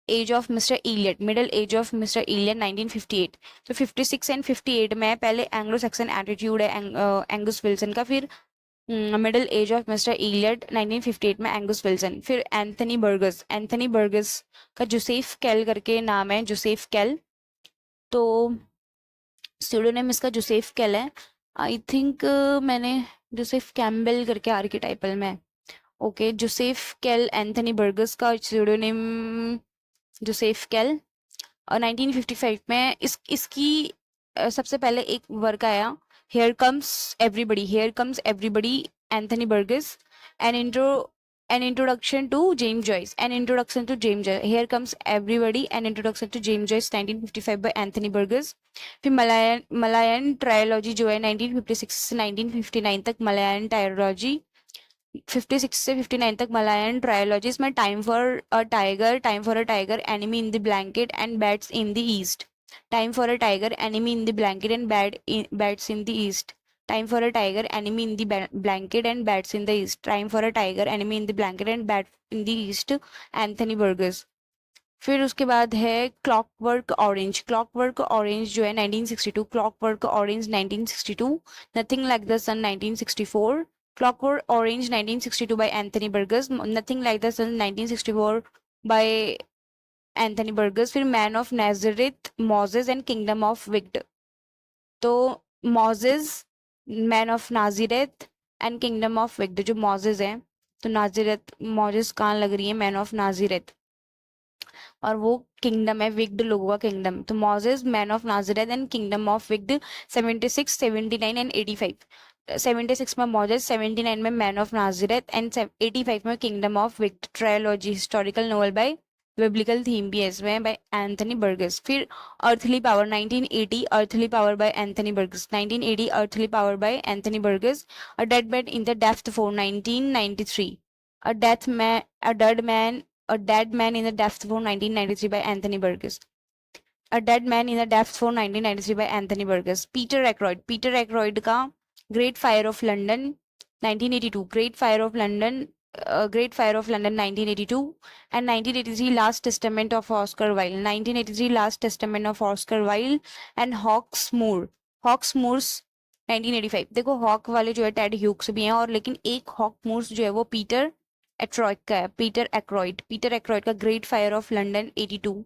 Speaker 1: age of mister Eliot 1958। तो 56 एंड 58 में पहले एंग्लो सैक्सन एटीट्यूड है एंगुस विल्सन का, फिर middle age of mister Eliot 1958 में एंगुस विल्सन। फिर एंथनी बर्गस का जोसेफ कैल करके नाम है, जोसेफ कैल, तो स्यूडोनेम इसका जोसेफ कैल है। आई थिंक मैंने जोसेफ कैम्बेल करके आर्किटाइपल में, ओके जोसेफ कैल एंथनी बर्गस का स्यूडोनेम जोसेफ कैल। और 1955 में इसकी सबसे पहले एक वर्क आया Here comes everybody, Anthony Burgess, an introduction to James Joyce, Here comes everybody, an introduction to James Joyce 1955 by Anthony Burgess। फिर मलायन ट्रायोलॉजी जो है 1956 से 1959 तक मलायन ट्रायोलॉजी, 56 से 59 तक मलायन ट्रायोलॉजी, इसमें time for a tiger, enemy in the blanket and bats in the east, Time for a tiger, enemy in the blanket and bats in the east. Time for a tiger, enemy in the blanket and bats in the east. Time for a tiger, enemy in the blanket and bats in the east. Anthony Burgess। फिर उसके बाद है clockwork orange जो है 1962, clockwork orange 1962, nothing like the sun 1964, clockwork orange 1962 by Anthony Burgess, nothing like the sun 1964 by Anthony Burgess. फिर man of Nazareth, Moses and kingdom of wicked, तो Moses, man of Nazareth and kingdom of wicked, जो Moses है तो नाजिरेथ Moses कहाँ लग रही है, man of नाजिरेथ, और वो किंगडम है विक्ड लोगों का किंगडम, तो Moses, man of Nazareth and kingdom of wicked 76, 79 and 85। 76 में मोजेस, 79 में मैन ऑफ नाजिरेथ एंड 85 में kingdom of wicked. Trilogy historical novel by biblical theme भी है इसमें बाय एंथनी बर्गस। फिर earthly power 1980, earthly power by Anthony Burgess, 1980 earthly power by Anthony Burgess. A dead man in the Deptford 1993, a dead man in the Deptford 1993 by Anthony Burgess, a dead man in the Deptford 1993 by Anthony Burgess. Peter Ackroyd का great fire of London 1982, great fire of London 1982 and 1983 Last Testament of Oscar Wilde, 1983 Last Testament of Oscar Wilde and Hawksmoor's 1985। देखो hoc वाले जो है Ted ह्यूक्स भी हैं, और लेकिन एक हॉकमूर्स जो है वो पीटर एक्रॉयड का है, पीटर एक्रॉयड का ग्रेट फायर ऑफ लंडन 82।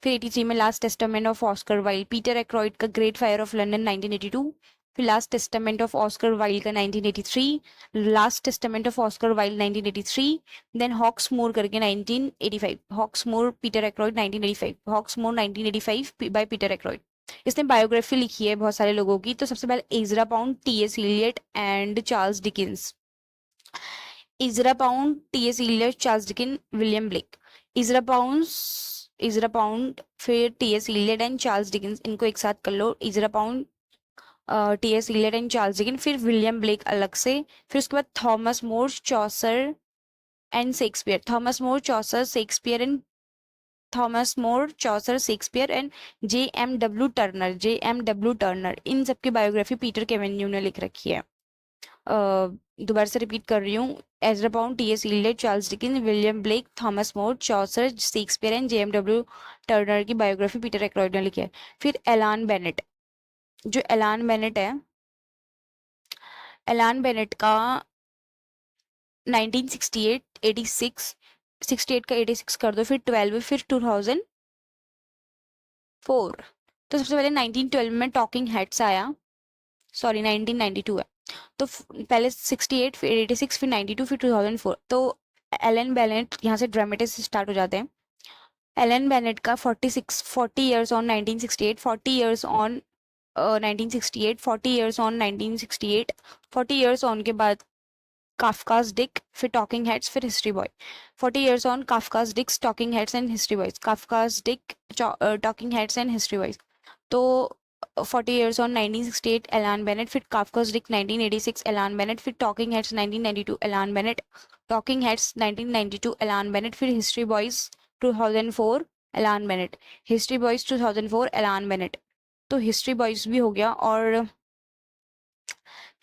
Speaker 1: फिर 83 में last testament of Oscar Wilde, Peter Ackroyd का ग्रेट फायर ऑफ लंडन 1982 फिर last testament of Oscar Wilde का 1983, last testament of Oscar Wilde 1983, then Hawksmoor करके 1985, Hawksmoor Peter Ackroyd 1985, Hawksmoor 1985 by Peter Ackroyd. इसने biography लिखी है बहुत सारे लोगों की। तो सबसे पहले Ezra Pound, T S. Eliot and Charles Dickens. Ezra Pound, T S. Eliot, Charles Dickens, William Blake. Ezra Pound फिर T S. Eliot and Charles Dickens, इनको एक साथ कर लो। Ezra Pound, T S. Eliot and Charles Dickens, फिर विलियम ब्लेक अलग से, फिर उसके बाद Thomas More, Chaucer and Shakespeare. Thomas More, Chaucer, Shakespeare and Thomas More, Chaucer, Shakespeare and J.M.W. Turner. J.M.W. Turner, इन सबकी बायोग्राफी पीटर केवेन्यू ने लिख रखी है। दोबारा से रिपीट कर रही हूँ। Ezra Pound, T S. Eliot, Charles Dickens, William Blake, Thomas More, Chaucer, Shakespeare and J.M.W. Turner की बायोग्राफी पीटर एक्रॉयड ने लिखी है। फिर एलान बेनेट, जो एलान बेनेट है, एलान बेनेट का 1968, 86, 68 का 86 कर दो, फिर 12, फिर 2004। तो सबसे पहले 1912 में टॉकिंग हेड्स आया, सॉरी 1992 है। तो पहले 68, फिर 86, फिर 92, फिर 2004। तो एलन बेनेट यहाँ से ड्रामेटिस्ट स्टार्ट हो जाते हैं। एलन बेनेट का 40 years on 1968, 40 years on 1968, 40 years on 1968, 40 years on के बाद काफकाज डिक, फिर टॉकिंग हेड्स, फिर history boy. 40 years on Kafka's Dicks, talking heads and history boys. Kafka's Dick, talking heads and history boys. तो 40 years on 1968 Alan Bennett, फिर Kafka's Dick 1986 Alan Bennett, फिर Talking Heads 1992 Alan Bennett, Talking Heads 1992 Alan Bennett, फिर History Boys 2004 Alan Bennett, History Boys 2004 Alan Bennett। तो History Boys भी हो गया, और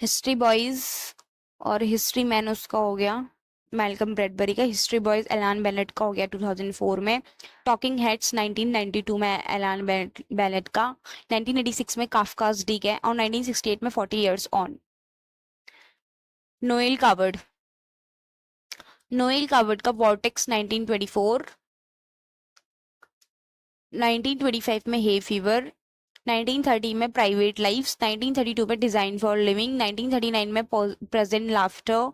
Speaker 1: History Boys और History Man उसका हो गया मैल्कम ब्रैडबरी का। हिस्ट्री बॉयज एलान बेनेट का हो गया 2004 में। टॉकिंग हेड्स 1992 में एलान बेनेट का, 1986 में काफकाज डिक है, और 1968 में 40 years on. Noel coward, Noel coward का वॉर्टेक्स 1924, 1925 में हे फीवर, 1930 में प्राइवेट लाइफ्स, 1932 में डिजाइन फॉर लिविंग, 1939 में present laughter,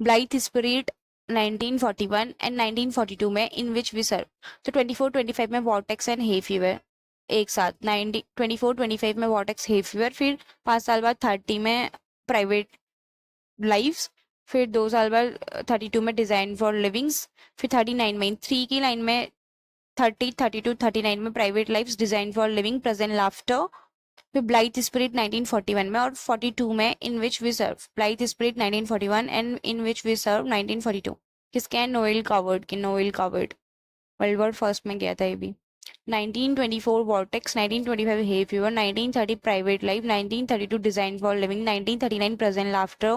Speaker 1: blithe spirit 1941 and 1942 में इन विच वी सर्व। तो 24, 25 में वॉर्टेक्स एंड हे फीवर एक साथ, 24, 25 में वॉर्टेक्स हे फीवर, फिर 5 साल बाद 30 में प्राइवेट लाइफ्स, फिर 2 साल बाद 32 में डिजाइन फॉर लिविंग्स, फिर 39 में 3 की लाइन में 30, 32, 39 में private lifes, design for living, present laughter, फिर ब्लाइथ स्पिरिट 1941 में, और 42 में in which we serve. Blithe spirit 1941 and in which we serve 1942। किसके हैं? नोएल कावर्ड के। Noel Coward world war first में गया था ये भी। 1924 vortex, 1925 hay fever, 1930 private life, 1932 design for living, 1939 present laughter,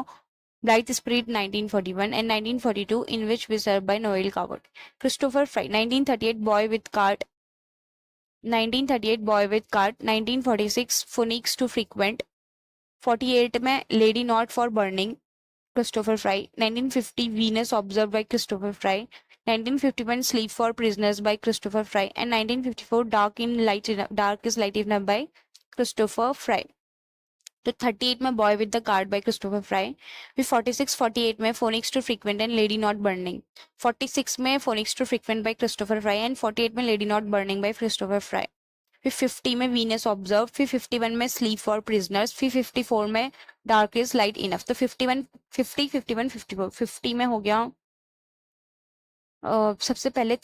Speaker 1: blithe spirit 1941 and 1942 in which we serve by Noel Coward. Christopher Fry 1938 boy with cart, 1938 boy with cart, 1946 phoenix too frequent, 48 में lady not for burning Christopher Fry, 1950 Venus observe by Christopher Fry, 1951 sleep for prisoners by Christopher Fry and 1954 dark is light enough by Christopher Fry. तो 38 में boy with the card by Christopher Fry, फिर 46, 48 में phoenix too frequent and lady not burning, 46 में phoenix too frequent by Christopher Fry and 48 में lady not burning by Christopher Fry, फिर 50 में Venus observe, फिर 51 में स्लीप फॉर प्रिजनर्स, फिर 54 में डार्क इज लाइट इनफ। तो 51, 50, 51, 54, 50 में हो गया सबसे पहले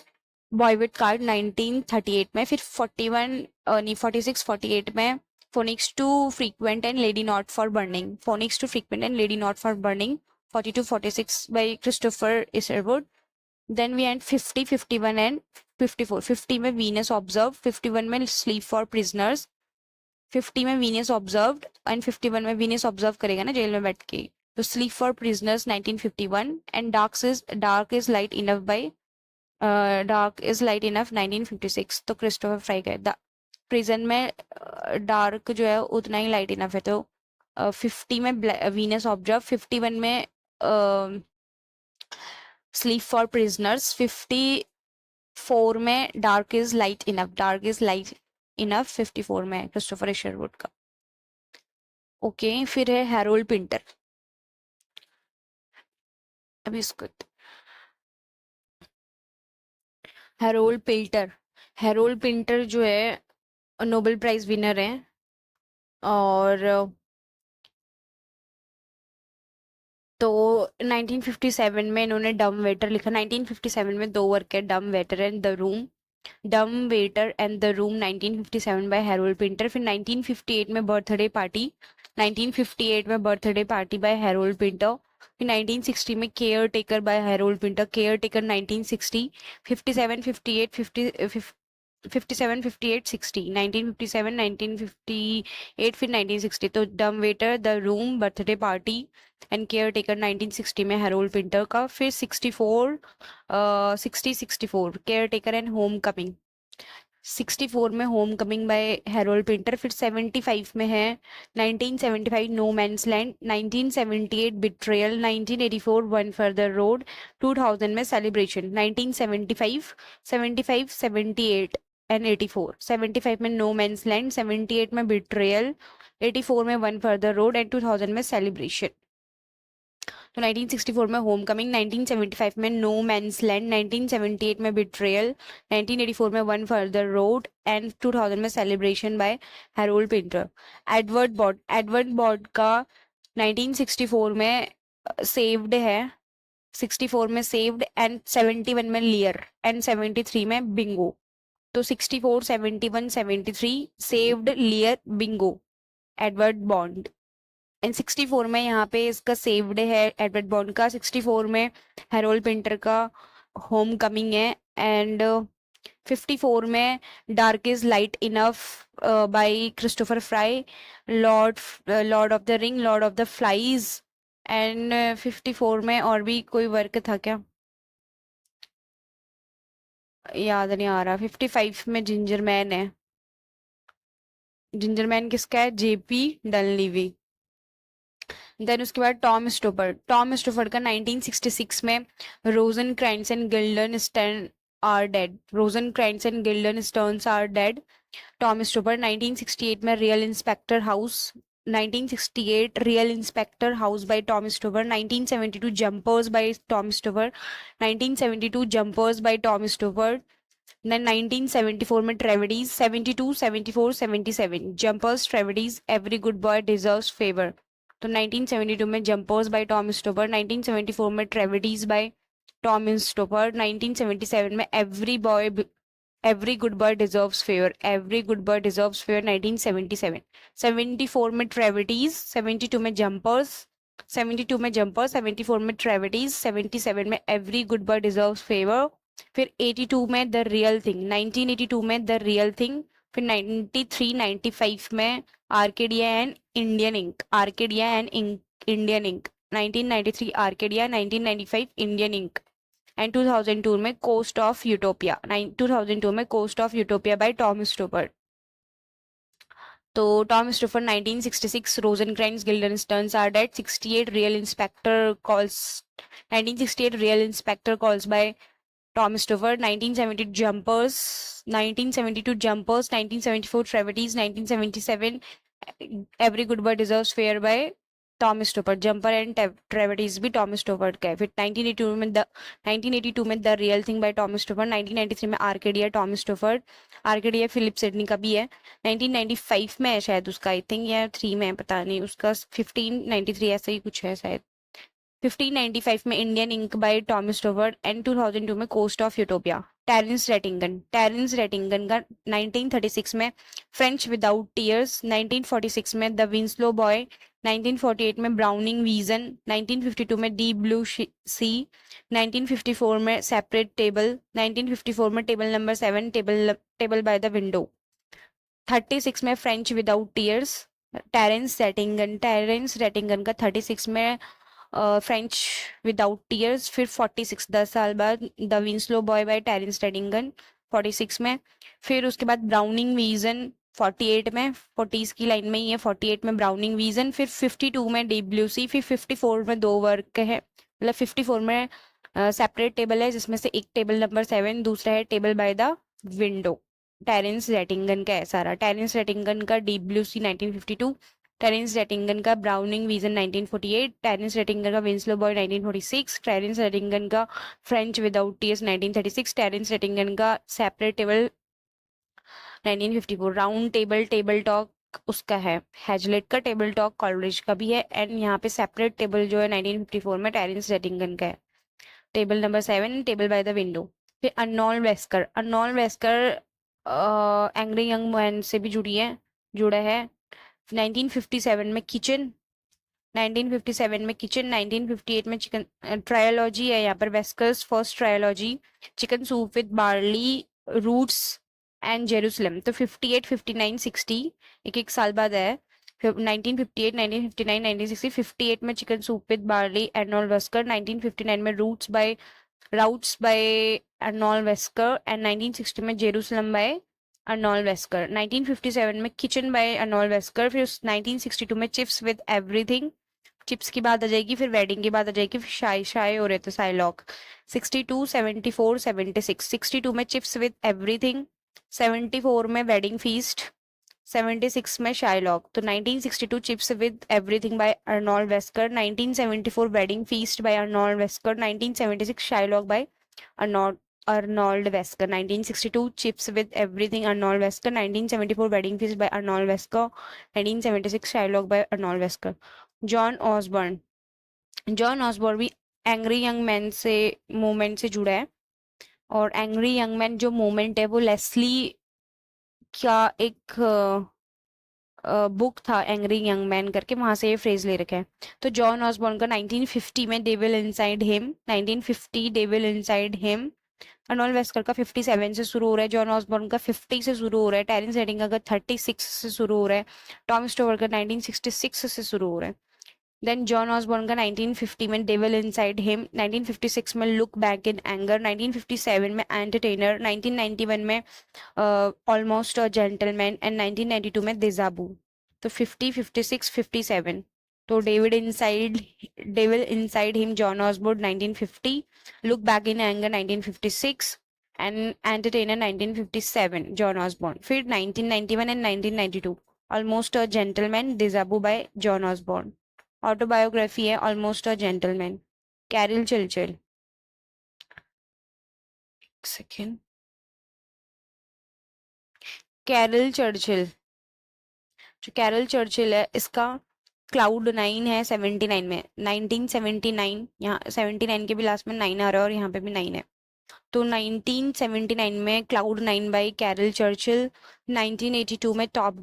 Speaker 1: बॉय विद कार्ड 1938 में, फिर 41 नहीं 46, 48 में phoenix too frequent and lady not for burning, Phoenix too frequent and lady not for burning, 42, 46 by Christopher Isherwood. Then we and 50, 51 and 54। 50 में वीनस ऑब्जर्व, 51 में स्लीप फॉर प्रिजनर्स, 50 में Venus observed and 51 में Venus observe करेगा ना jail में बैठ के, तो sleep for prisoners 1951 and dark is light enough by dark is light enough 1956। तो क्रिस्टोफर फ्राई का प्रिजन में डार्क जो है उतना ही लाइट इनफ है। तो 50 में वीनस ऑब्जर्व, 51 में स्लीप फॉर प्रिजनर्स, 54 में dark is light enough, dark is light enough 54 में क्रिस्टोफर इशरवुड का। ओके, फिर है हैरोल्ड पिंटर। अभी इसको हैरोल्ड पिल्टर, हैरोल्ड पिंटर जो है नोबेल प्राइज विनर है। और तो 1957 में इन्होंने डम वेटर लिखा। 1957 में दो वर्क है, डम वेटर एंड द रूम, डम waiter and the room 1957 bye Harold Pinter. फिर 1958 में बर्थडे पार्टी, 1958 में birthday party bye Harold Pinter. फिर 1960 में care taker bye Harold Pinter, care taker 1960। 57 58 50 57 58 60, 1957 1958 फिर 1960। तो dumb waiter, the room, birthday party and caretaker 1960 में Harold Pinter का। फिर 64 64 caretaker and homecoming, 64 में homecoming by Harold Pinter. फिर 75 में है 1975 no man's land, 1978 betrayal, 1984 one further road, 2000 में सेलिब्रेशन। 1975 75 78 एंड 84, 75 में नो मैंस लैंड, 78 में बिट्रेयल, 84 में वन फर्दर रोड एंड 2000 में सेलिब्रेशन। तो 1964 में होम कमिंग, 1975 में नो मैंस लैंड, 1978 में बिट्रेयल, 1984 में वन फर्दर रोड एंड 2000 में celebration by Harold Pinter. Edward Bond का 1964 में सेव्ड है, 64 में सेव्ड एंड 71 में लियर एंड 73 में बिंगो। तो 64 71 73 saved, लियर, Bingo, Edward bond. And 64 में यहाँ पे इसका सेव्ड है एडवर्ड बॉन्ड का, 64 में हैरोल्ड पिंटर का होम कमिंग है। एंड 54 में dark is light enough by Christopher fry, Lord of the ring, Lord of the flies. And 54 में और भी कोई वर्क था क्या, याद नहीं आ रहा। 55 में जिंजर मैन है, जिंजर मैन किसका है, जेपी डनलीवी। देन उसके बाद टॉम स्टोफर्ड का 1966 में Rosencrantz and Guildenstern are dead, Rosencrantz and Guildensterns are dead, Tom Stoppard. 1968 में real inspector house, 1968 real inspector house by Tom Stoppard. 1972 jumpers by Tom Stoppard, 1972 jumpers by Tom Stoppard. Then 1974 में Travesties, 72 74 77 jumpers, Travesties, every good boy deserves favour. तो 1972 में jumpers by Tom स्टोपर, 1974 में ट्रेविडीज bye Tom स्टोपर, 1977 में every good boy deserves favour, every good boy deserves favour 1977। 74 में Travesties, 72 में jumpers, 72 में jumpers, 74 में ट्रेविडीज, 77 में every good boy deserves favour. फिर 82 में द रियल थिंग, 1982 में द रियल थिंग। फिर 93 95 में Arcadia and Indian ink, Arcadia and Indian ink, 1993 Arcadia, 1995 Indian ink. And 2002 में कोस्ट ऑफ यूटोपिया, 2002 में coast of Utopia by Tom Stoppard. तो Tom Stoppard 1966 Rosencrantz Guildensterns are dead, 68 real inspector calls, 1968 real inspector calls by Tom Stoppard, 1972 jumpers, 1972 jumpers, 1974 Travesties, 1977 every good boy deserves fair by Tom Stoppard, jumper and Travesties भी Tom स्टोफर का है। फिर 1982 में the real thing by Tom Stoppard, 1993 में Arcadia Tom Stoppard, Arcadia Philip Sidney का भी है। 1995 में है शायद उसका, आई थिंक, या 3 में है, पता नहीं, उसका 1593 ऐसा ही कुछ है शायद। 1595 में Indian ink by Tom Stoppard and 2002 में coast of Utopia. Terence Rattigan का 1936 में फ्रेंच विदाउट टीयर्स, 1946 में द विंस्लो बॉय, 1948 में ब्राउनिंग विजन, 1952 में डीप ब्लू सी, 1954 में सेपरेट टेबल, 1954 में table number 7, table by the window. 36 में French without tears, Terrence Rattigan का 36 में फ्रेंच विदाउट टीयर्स। फिर 46 10 साल बाद the Winslow boy by Terence Rattigan 46 में। फिर उसके बाद ब्राउनिंग विजन 48 में, 40s की लाइन में ही है, 48 में ब्राउनिंग विजन। फिर 52 में डीप ब्लू सी। फिर 54 में दो वर्क है, मतलब 54 में सेपरेट टेबल है, जिसमें से एक टेबल नंबर 7, दूसरा है table by the window. Terence Rattigan का है सारा। टेरेंस रेटिंगन का deep blue sea 1952, Terence Rattigan का ब्राउनिंग विजन 1948, टेरेंस रेटिंगन का विंस्लो बॉय 1946, टेरेंस रेटिंगन का French without tears 1936, Terrence Rattigan का separate table 1954, round table table talk उसका है, हैजलेट का टेबल टॉक कॉलरिज का भी है, एंड यहाँ पे सेपरेट टेबल जो है 1954 में टेरेंस रेटिंगन का है। Table number 7, table by the window. फिर Arnold Wesker, Arnold Wesker angry young man से भी जुड़ा है। 1957 में किचन, 1957 में किचन, 1958 में चिकन ट्रायोलॉजी है यहाँ पर, Wesker's first trilogy, chicken soup with barley roots and Jerusalem. तो 58, 59, 60 एक एक साल बाद है। 1958, 1959, 1960, 58 में chicken soup with barley Arnold Wesker, 1959 में roots by Arnold Wesker and 1960 में जेरूसलम बाय अर्नोल्ड वेस्कर। 1957 में किचन बाय अर्नोल्ड वेस्कर, फिर 1962 में चिप्स विद एवरीथिंग, चिप्स की बात आ जाएगी, फिर वेडिंग की बात आ जाएगी, फिर शाय हो रहे थे साइलॉक। 62, 74, 76, 62 में चिप्स विद एवरीथिंग, 74 में वेडिंग फीस्ट, 76 में शाइलॉक। तो 1962 chips with everything by Arnold Wesker, 1974 wedding feast by Arnold Wesker, 1976 Shylock by Arnold Wesker. 1962 chips with everything Arnold Wesker, 1974 wedding feast by Arnold Wesker, 1976 Shylock by Arnold Wesker. John Osborne, John Osborne भी angry young man से movement से जुड़ा है, और angry young man जो movement है वो Leslie का एक बुक था एंग्री यंग मैन करके, वहां से ये फ्रेज ले रखा है। तो जॉन ऑसबॉर्न का 1950 में devil inside him, 1950 devil inside him. Arnold Wesker का 57 से शुरू हो रहा है, जॉन ऑसबॉर्न का 50 से शुरू हो रहा है, टेरेंस रेटिंग का 36 से शुरू हो रहा है, टॉम स्टोवर का 1966 से शुरू हो रहा है। देन जॉन ऑसबॉर्न का 1950 में डेविल इनसाइड हिम, 1956 में लुक बैक इन एंगर, 1957 में एंटरटेनर, 1991 में ऑलमोस्ट अ जेंटलमैन एंड 1992 में दिजाबू। तो 50, 56, 57। तो devil inside him John Osborne 1950, look back in anger 1956 and entertainer 1957 John Osborne. फिर 1991 एंड 1992 ऑलमोस्ट अ जेंटलमैन दिजाबू बाय जॉन ऑसबोर्न। ऑटोबायोग्राफी है almost a gentleman, Caryl Churchill. Second, Caryl Churchill, जो Caryl Churchill है इसका cloud 9 है 79 में, 1979, यहाँ 79 के भी लास्ट में 9 आ रहा है और यहाँ पे भी 9 है। तो 1979 में क्लाउड 9 बाय कैरल चर्चिल, 1982 में top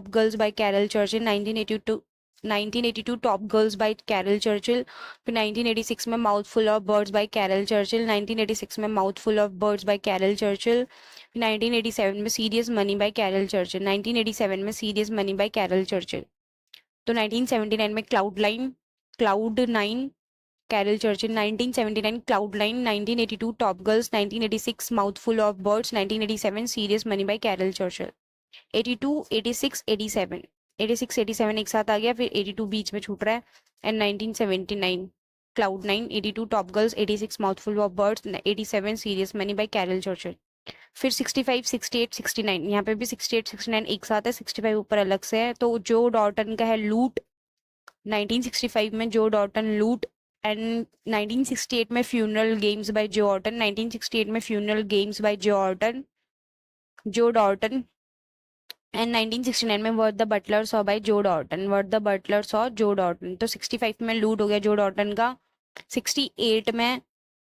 Speaker 1: girls by Caryl Churchill, 1982 top girls by Caryl Churchill. फिर 1986 में mouthful of birds by Caryl Churchill, 1986 में mouthful of birds by Caryl Churchill. 1987 में serious money by Caryl Churchill, 1987 में serious money by Caryl Churchill. तो 1979 में cloud 9 Caryl Churchill, 1979 cloud 9, 1982 top girls, 1986 mouthful of birds, 1987 serious money by Caryl Churchill. 82, 86, 87, 86, 87 एक साथ आ गया, फिर 82 बीच में छूट रहा है, and 1979 cloud 9, 82 top girls, 86 mouthful of birds, 87 serious money by Caryl Churchill. फिर 65, 68, 69, यहाँ पे भी 68, 69 एक साथ है, 65 ऊपर अलग से है। तो जो डॉर्टन का है लूट, 1965 में जो डॉर्टन लूट, एंड 1968 में फ्यूनरल गेम्स बाय जो ऑर्टन, 1968 में funeral games bye Joe डॉर्टन and 1969 में what the butler saw by Joe Orton, what the butler saw Joe Orton. तो 65 में लूट हो गया जो डॉर्टन का, 68 में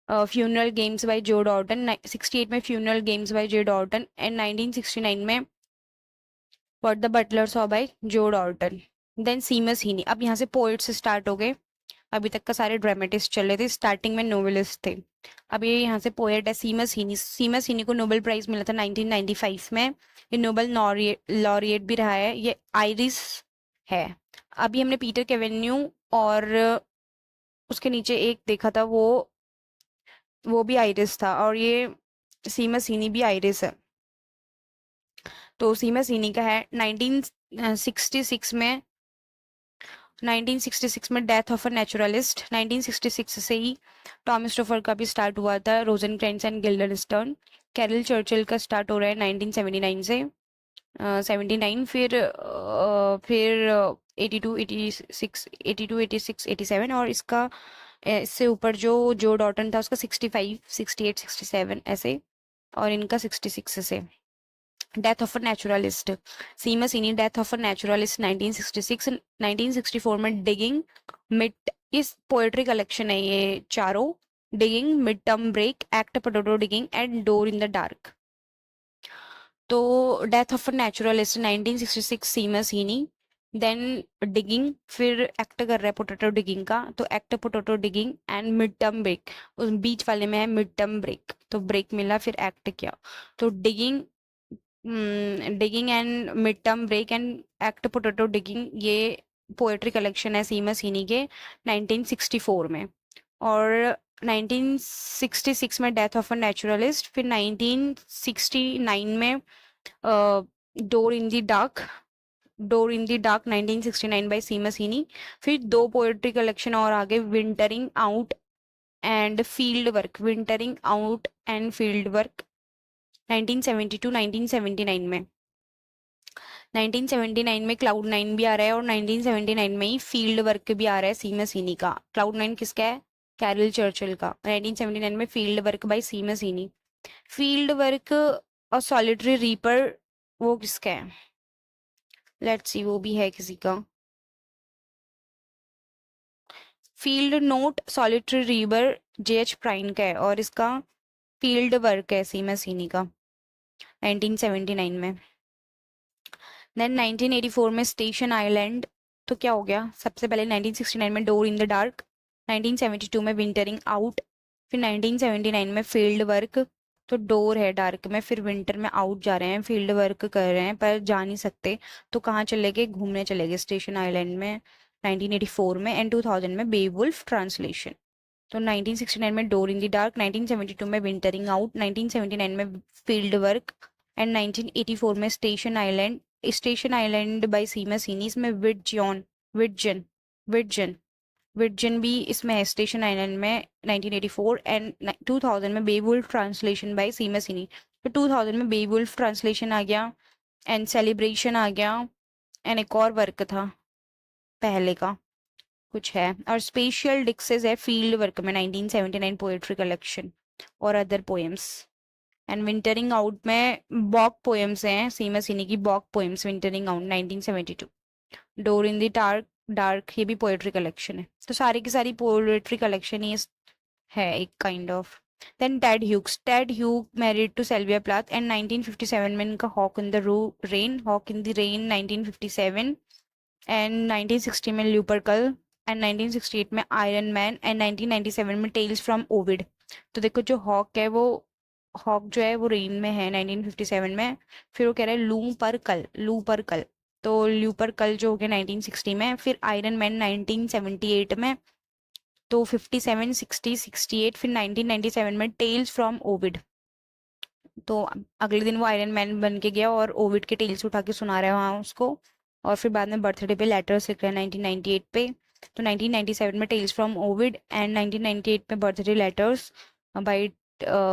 Speaker 1: फ्यूनरल गेम्स बाय जो डॉर्टन, 68 में funeral games bye Joe डॉर्टन, and 1969 में what the butler saw by Joe Orton. Then सीमस हीनी, अब यहाँ से पोएट से स्टार्ट हो गए, अभी तक का सारे ड्रामेटिस्ट चल रहे थे, स्टार्टिंग में नोवेलिस्ट थे, अब ये यहाँ से पोएट है सीमस हीनी। सीमस हीनी को नोबेल प्राइज मिला था 1995 में, ये नोबेल लॉरिएट भी रहा है, ये आयरिस है। अभी हमने पीटर केवेन्यू और उसके नीचे एक देखा था, वो भी आयरिस था, और ये सीमस हीनी भी आयरिस है। तो सीमस हीनी का है 1966 में, 1966 में डेथ ऑफ अ नेचुरलिस्ट, 1966 से ही टॉम स्टोफर का भी स्टार्ट हुआ था, रोजेनक्रेंट्ज एंड गिल्डनस्टर्न। कैरल चर्चिल का स्टार्ट हो रहा है 1979 से, 79, फिर 82, 86, 82, 86, 87, और इसका इससे ऊपर जो जो डॉटन था उसका 65, 68, 67 ऐसे, और इनका 66 से। Death of a naturalist, Seamus Heaney death of a naturalist 1966। 1964 में डिगिंग मिड, इस पोएट्री कलेक्शन है ये चारों, digging, mid term break, act potato digging and door in the dark. तो death of a naturalist 1966 Seamus Heaney, then digging, फिर act कर रहा है पोटैटो डिगिंग का, तो act potato digging and mid term break, उस बीच वाले में है मिड टर्म ब्रेक, तो ब्रेक मिला फिर एक्ट किया, तो digging, digging and mid term break and act potato digging, ये पोएट्री कलेक्शन है सीमस इनी के 1964 में। और 1966 में डेथ ऑफ अ नेचुरलिस्ट, फिर 1969 में door in the dark, door in the dark 1969 by Seamus Heaney. फिर दो पोएट्री कलेक्शन और आगे, wintering out and field work, wintering out and field work 1972, 1979 में। 1979 में क्लाउड 9 भी आ रहा है, और 1979 में ही फील्ड वर्क भी आ रहा है सीमस इनी का। क्लाउड 9 किसका है? कैरल चर्चिल का। 1979 में फील्ड वर्क बाय सीमस इनी। फील्ड वर्क और सॉलिटरी रीपर वो किसका है? लेट्स सी, वो भी है किसी का। Field note solitary reaper J H Prynne का है, और इसका फील्ड वर्क है सीमस इनी का 1979 में। देन 1984 में स्टेशन आइलैंड, तो क्या हो गया? सबसे पहले 1969 में डोर इन द डार्क, 1972 में विंटरिंग आउट, फिर 1979 में फील्ड वर्क, तो डोर है डार्क में, फिर विंटर में आउट जा रहे हैं, फील्ड वर्क कर रहे हैं पर जा नहीं सकते, तो कहाँ चले गए? घूमने चले गए स्टेशन आइलैंड में 1984 में। एंड 2000 में बेवुल्फ ट्रांसलेशन। तो 1969 में डोर इन द डार्क, 1972 में विंटरिंग आउट, 1979 में फील्ड वर्क, एंड 1984 में station island. Station island by Seamus Heaney, इसमें विडजन, विडजन, विडजन, विडजन भी इसमें है स्टेशन आइलैंड में 1984। एंड 2000 में बेवुल्फ ट्रांसलेशन बाय सीमस इनी, तो 2000 में बेवुल्फ ट्रांसलेशन आ गया, एंड सेलिब्रेशन आ गया, एंड एक और वर्क था पहले का कुछ है, और स्पेशल डिक्सेस है फील्ड वर्क में 1979 पोएट्री कलेक्शन और other poems. And wintering out में बॉक पोएम्स हैं सीमस इनी की, bog poems, wintering out 1972। Door in the dark, dark ये भी पोएट्री कलेक्शन है, तो सारी की सारी पोएट्री कलेक्शन ही है एक kind of. Then Ted Hughes, Ted Hughes married to Sylvia Plath, and 1957 में इनका hawk in the rain, hawk in the rain 1957, and 1960 में ल्यूपरकल, एंड 1968 में आयरन मैन, एंड 1997 में टेल्स फ्रॉम ओविड। तो देखो जो हॉक है वो, हॉक जो है वो रेन में है 1957 में, फिर वो कह रहा है लू पर कल, लू पर कल, तो लू पर कल जो हो गया 1960 में, फिर आयरन मैन 1978 में, तो 57, 60, 68, फिर 1997 में टेल्स फ्रॉम ओविड। तो अगले दिन वो आयरन मैन बन के गया और ओविड के टेल्स उठा के सुना रहा है वहाँ उसको, और फिर बाद में बर्थडे पे लेटर्स लिख रहे हैं 1998 पे। तो 1997 में टेल्स फ्रॉम ओविड, एंड 1998 में birthday letters by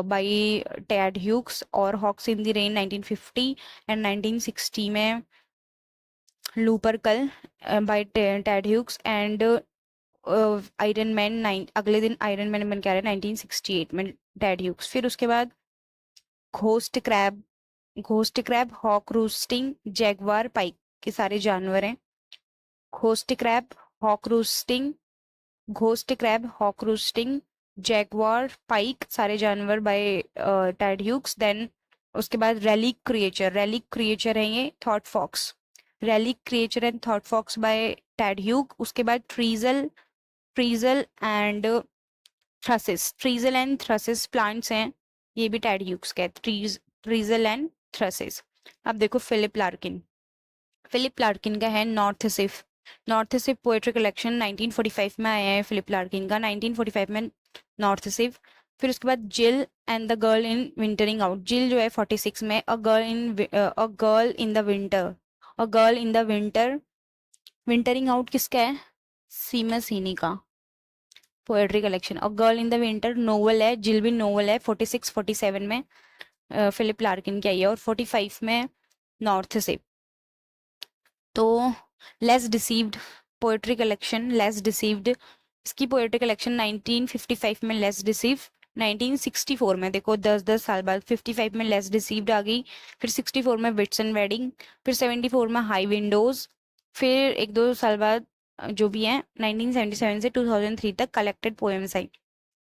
Speaker 1: by Ted Hughes, और hawks in the rain 1950, and 1960 में Lupercal by Ted Hughes, and iron man अगले दिन आयरन मैन बन के आ रहा है 1968 में टेड ह्यूग्स। फिर उसके बाद ghost crab, ghost crab, hawk roosting, jaguar pike, के सारे जानवर हैं। Ghost crab, hawk roosting, ghost crab, hawk roosting, jaguar pike, सारे जानवर बाय टेड ह्यूग्स। देन उसके बाद रेलिक क्रिएचर, रेलिक क्रिएचर है ये thought fox, relic creature and thought fox by Ted Hughes. उसके बाद teasel, teasel and thrushes, teasel and thrushes plants हैं, ये भी टेड ह्यूग्स के, ट्रीजल एंड थ्रसिस। अब देखो फिलिप लार्किन, फिलिप लार्किन का है नॉर्थ सिफ, नॉर्थ सिफ पोएट्री कलेक्शन 1945 में आया है फिलिप लार्किन का, 1945 में नॉर्थ सिफ। फिर उसके बाद जिल and the girl in wintering out, जिल जो है 46 में, a girl in the winter, a girl in the winter. Wintering out किसका है? सीमस इनी का poetry collection. A girl in the winter novel है, जिल भी नोवेल है, 46, 47 में फिलिप लार्किन की आई है, और 45 में नॉर्थ से। तो less deceived poetry collection, less deceived, इसकी पोएट्री कलेक्शन 1955 में लेस डिसीव, 1964 में, देखो 10 साल बाद 55 में लेस डिसीव्ड आ गई, फिर 64 में विट्स एंड वेडिंग, फिर 74 में हाई विंडोज, फिर एक दो साल बाद जो भी है 1977 से 2003 तक कलेक्टेड पोएम्स आई।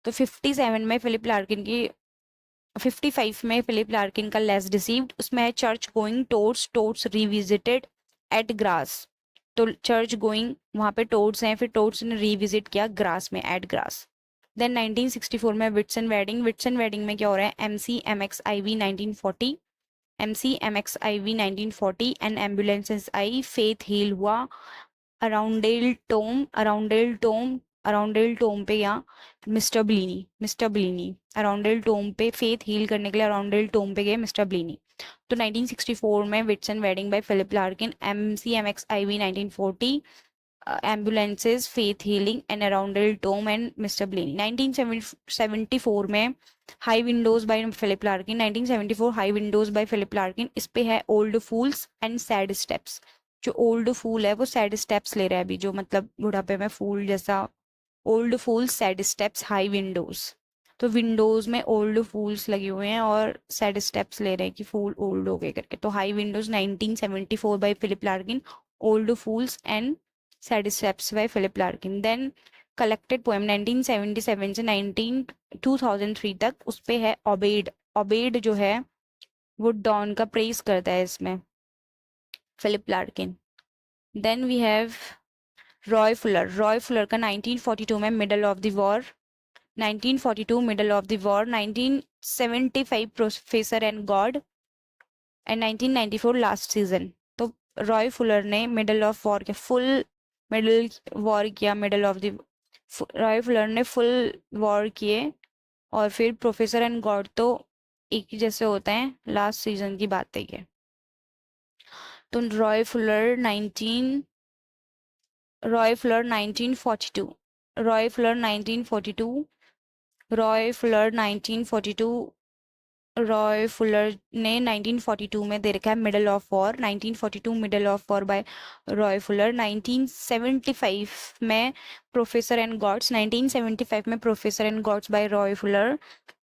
Speaker 1: तो 57 में फिलिप लार्किन की 55 में फिलिप लार्किन का लेस डिसीव्ड, उसमें है church going toads toads revisited at grass. तो चर्च गोइंग वहां पे टोर्ड्स हैं, फिर टोर्ड्स ने रिविजिट किया ग्रास में, एट ग्रास। देन 1964 में Whitsun wedding, Whitsun wedding में क्या हो रहा है, MCMXIV 1940, MCMXIV 1940 एंड एम्बुलेंसेस आई, फेथ हील हुआ, Arundel tomb, Arundel tomb, Arundel tomb पे, या mister Bleaney, mister Bleaney Arundel tomb पे, फेथ हील करने के लिए अराउंडेल टोम पे गए मिस्टर ब्लीनी। तो 1964 में Whitsun wedding by Philip Larkin, MCMXIV 1940, ambulances, faith healing and Arundel tomb and Mister Bleaney. 1974 में high windows by Philip Larkin, 1974 high windows by Philip Larkin, इस पे है old fools and sad steps. जो old fool है वो sad steps ले रहा है अभी, जो मतलब बुढ़ापे में फूल जैसा, old fool sad steps high windows. तो विंडोज में ओल्ड फूल्स लगे हुए हैं और सैड स्टेप्स ले रहे हैं कि फूल ओल्ड हो गए करके। तो high windows 1974 by Philip Larkin, old fools and sad steps by Philip Larkin. Then collected poem 1977 से 2003 तक, उस पे है ओबेड। ओबेड जो है वो डॉन का प्रेज करता है इसमें, Philip Larkin. Then we have Roy Fuller, Roy Fuller का 1942 में middle of the war, 1942 middle of the war, 1975 professor and god and 1994 last season. तो रॉय फुलर ने मिडल ऑफ वॉर के फुल मिडल वॉर किया, middle of the, Roy Fuller ने full war किए, और फिर प्रोफेसर एंड गॉड तो एक ही जैसे होते हैं, लास्ट सीजन की बात है ये। तो Roy Fuller 1942, Roy Fuller 1942, Roy Fuller 1942, Roy Fuller ने 1942 में दे रखा है middle of war, 1942 middle of war by Roy Fuller. 1975 में प्रोफेसर एंड गॉड्स, 1975 में professor and gods by Roy Fuller,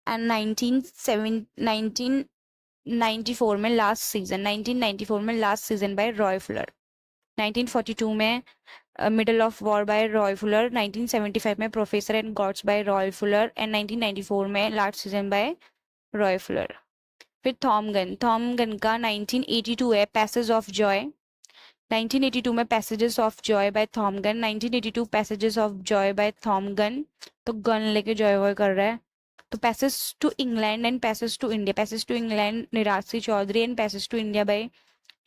Speaker 1: and 1994 में लास्ट सीजन, 1994 में last season by Roy Fuller. 1942 में middle of war by Roy Fuller, 1975 में professor and gods by Roy Fuller, and 1994 में last season by Roy Fuller. फिर थॉमगन, थॉमगन का 1982 है passage of joy, 1982 में passages of joy by Thom Gunn, 1982 passages of joy by Thom Gunn. तो gun लेके joy वॉय कर रहा है। तो passage to England and passage to India, passage to England Nirad Chaudhuri and passage to India by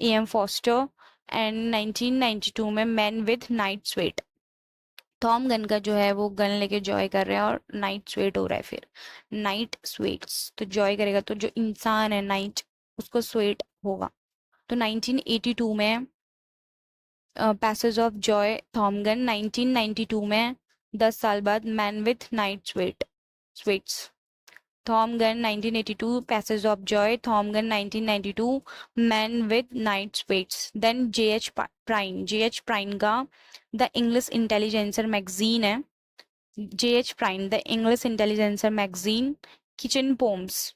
Speaker 1: AM Forster, and 1992 में man with night sweat. Thom Gunn का जो है वो गन लेके जॉय कर रहे हैं और नाइट स्वेट हो रहा है, फिर नाइट स्वेट्स, तो जॉय करेगा तो जो इंसान है नाइट, उसको स्वेट होगा। तो 1982 में पैसेज ऑफ जॉय थॉमगन, 1992 में 10 साल बाद man with night sweats, Thom Gunn 1982 passage of joy, Thom Gunn 1992 man with night sweats. Then JH Prynne, JH Prynne का द इंग्लिश इंटेलिजेंसर मैगजीन है, JH Prynne the English Intelligencer magazine, kitchen poems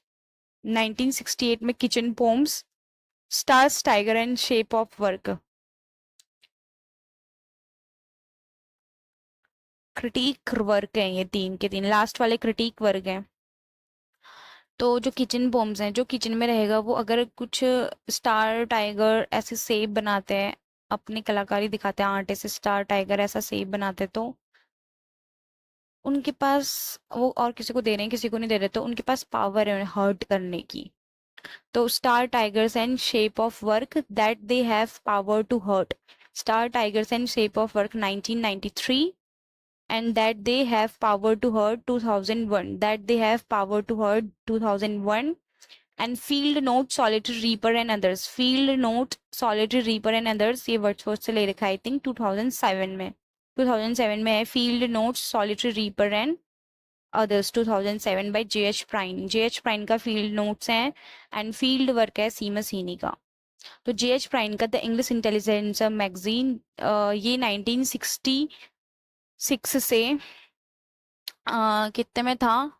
Speaker 1: 1968 में, kitchen poems, stars tiger and shape of work, critic work है ये, तीन के तीन last वाले critic work हैं। तो जो किचन पोम्स हैं, जो किचन में रहेगा वो अगर कुछ स्टार टाइगर ऐसे सेब बनाते हैं, अपनी कलाकारी दिखाते हैं, आटे से स्टार टाइगर ऐसा सेब बनाते हैं, तो उनके पास, वो और किसी को दे रहे हैं किसी को नहीं दे रहे, तो उनके पास पावर है हर्ट करने की। तो star tigers and shape of work that they have power to hurt, star tigers and shape of work 1993, and that they have power to hurt 2001, that they have power to hurt 2001, and field note solitary reaper and others, field note solitary reaper and others, ये Wordsworth से ले रखा है I think 2007 में, 2007 में है field notes solitary reaper and others 2007 by JH Prynne, JH Prynne का field notes है, and field work है सीमस हीनी का। तो J.H. प्राइन का द इंग्लिश इंटेलिजेंसर मैगजीन ये 1966 से कितने में था,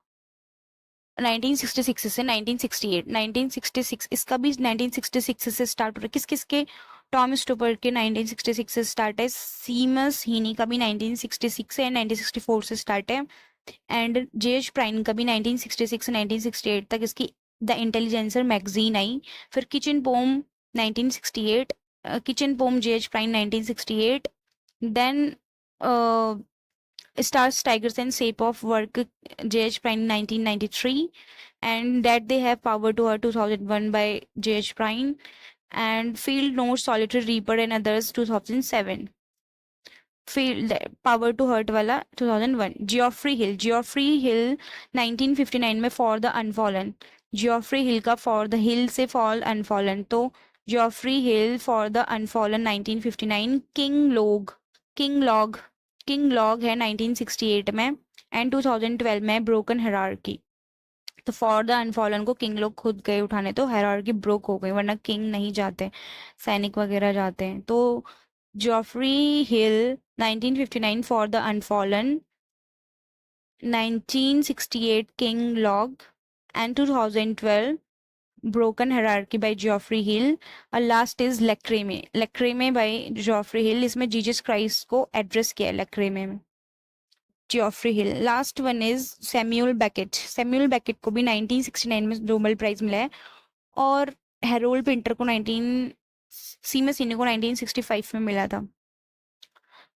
Speaker 1: 1966 से 1968, 1966 इसका भी 1966 से स्टार्ट हो रहा है। किस किस के, टॉम स्टोपर के 1966 से स्टार्ट है, सीमस हीनी का भी 1966 से 1964 से स्टार्ट है, एंड J.H. प्राइन का भी 1966 से 1968 तक इसकी द इंटेलिजेंसर मैगजीन आई। फिर kitchen poem 1968, kitchen poem J.H. Prynne 1968, then Stars, Tigers and Shape of Work J.H. Prine 1993, and That They Have Power to Her 2001 by J.H. Prine, and Field Notes, Solitary Reaper and Others 2007. Field Power to Hurt वाला 2001. Geoffrey Hill 1959 में For the Unfallen. Geoffrey Hill का For the Hill से Fall Unfallen, तो Geoffrey Hill For the Unfallen 1959. King Log है 1968 में, and 2012 में broken hierarchy. तो for the unfallen को किंग लोग खुद गए उठाने, तो हेरार्की ब्रोक हो गई, वरना किंग नहीं जाते, सैनिक वगैरह जाते हैं। तो Geoffrey hill 1959 for the unfallen, 1968 king log, and 2012 Broken Hierarchy by Geoffrey Hill, और लास्ट इज लेक्रेमे बाय जॉफ्री हिल। इसमें जीसस क्राइस्ट को एड्रेस किया है लेक्रेमे में Geoffrey hill. Last one is Samuel Beckett को भी 1969 में नोबेल प्राइज मिला है, और हेरोल्ड पिंटर को सीमस हीनी को 1965 में मिला था।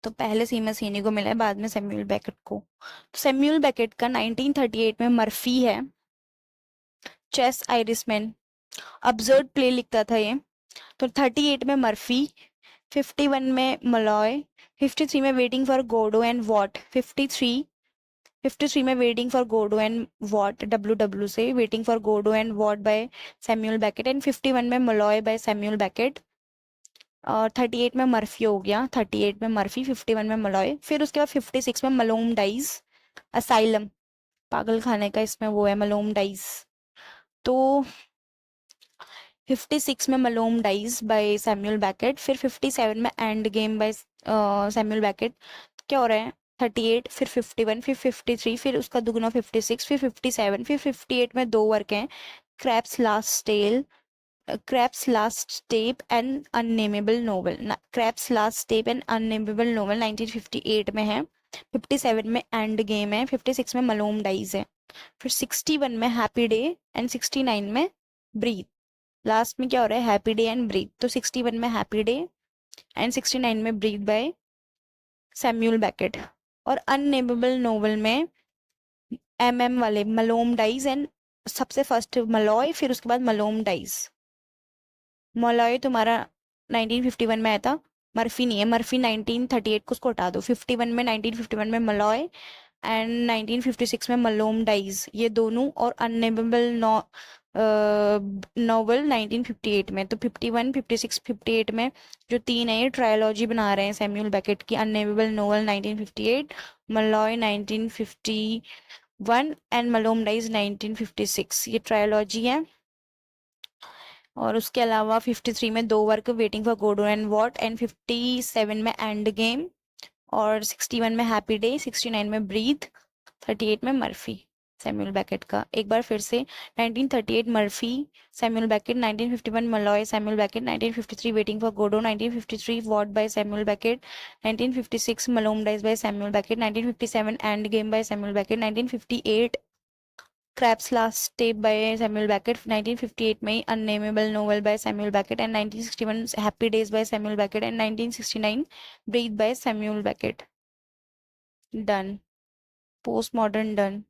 Speaker 1: तो पहले सीमस हीनी को मिला है, बाद में सैम्यूल बेकेट को। सैम्यूल बेकेट का 1938 में मर्फी है, चेस आयरिसमैन, अब्सर्ड प्ले लिखता था ये। तो 38 में मर्फी, 51 में मलॉय, 53 में waiting for Godot and Watt, 53 में waiting for Godot and Watt, WW से waiting for Godot and Watt by Samuel Beckett, and 51 में मलॉय बाय सैम्यूल बेकेट। और 38 में मर्फी हो गया, 38 में मर्फी, 51 में मलॉय। फिर उसके बाद 56 में मलोम डाइज, असाइलम, पागल खाने का इसमें वो है मलोम डाइज। तो 56 में Malone dies by Samuel Beckett. फिर 57 में endgame by Samuel Beckett. क्या हो रहा है, 38, फिर 51, फिर 53, फिर उसका दुगना 56, फिर 57, फिर 58 में दो वर्क हैं, Krapp's last step and unnamable novel. Krapp's last step and unnamable novel 1958 में है। 57 में एंड गेम है, 56 में मलोम डाइज है। फिर 61 में हैप्पी डे, एंड 69 में ब्रीथ। लास्ट में क्या हो रहा है, हैप्पी डे एंड ब्रीथ। तो 61 में हैप्पी डे एंड 69 में ब्रीथ बाय सैम्यूल बेकेट। और अननेमेबल नोवेल में वाले मलोम डाइज एंड सबसे फर्स्ट मलॉय, फिर उसके बाद मलोम डाइज। मलॉय तुम्हारा 1951 में आया था, मर्फी नहीं है, मर्फी 1938 को उसको हटा दो। 51 में 1951 में मलॉय, एंड 1956 में मलोम डाइज, ये दोनों, और अननेमेबल नॉवल 1958 में। तो 51, 56, 58 में जो तीन है, ये ट्रायोलॉजी बना रहे हैं सैम्यूल बेकेट की। Unnameable novel 1958, Maloy 1951 and मलोम dies 1956, ये ट्रायोलॉजी है। और उसके अलावा 53 में दो work, waiting for Godot and Watt, and 57 में एंड गेम, और 61 में हैप्पी डे, 69 में ब्रीथ, 38 में मर्फी सैम्यूल बेकेट का। एक बार फिर से, 1938 Murphy Samuel Beckett, 1951 Molloy Samuel Beckett, 1953 waiting for Godot, 1953 Watt by Samuel Beckett, 1956 Malone dies by Samuel Beckett, 1957 endgame by Samuel Beckett, 1958 Krapp's last tape by Samuel Beckett, 1958 में unnamable novel by Samuel Beckett, and 1961 happy days by Samuel Beckett, and 1969 breath by Samuel Beckett. Done, post modern done.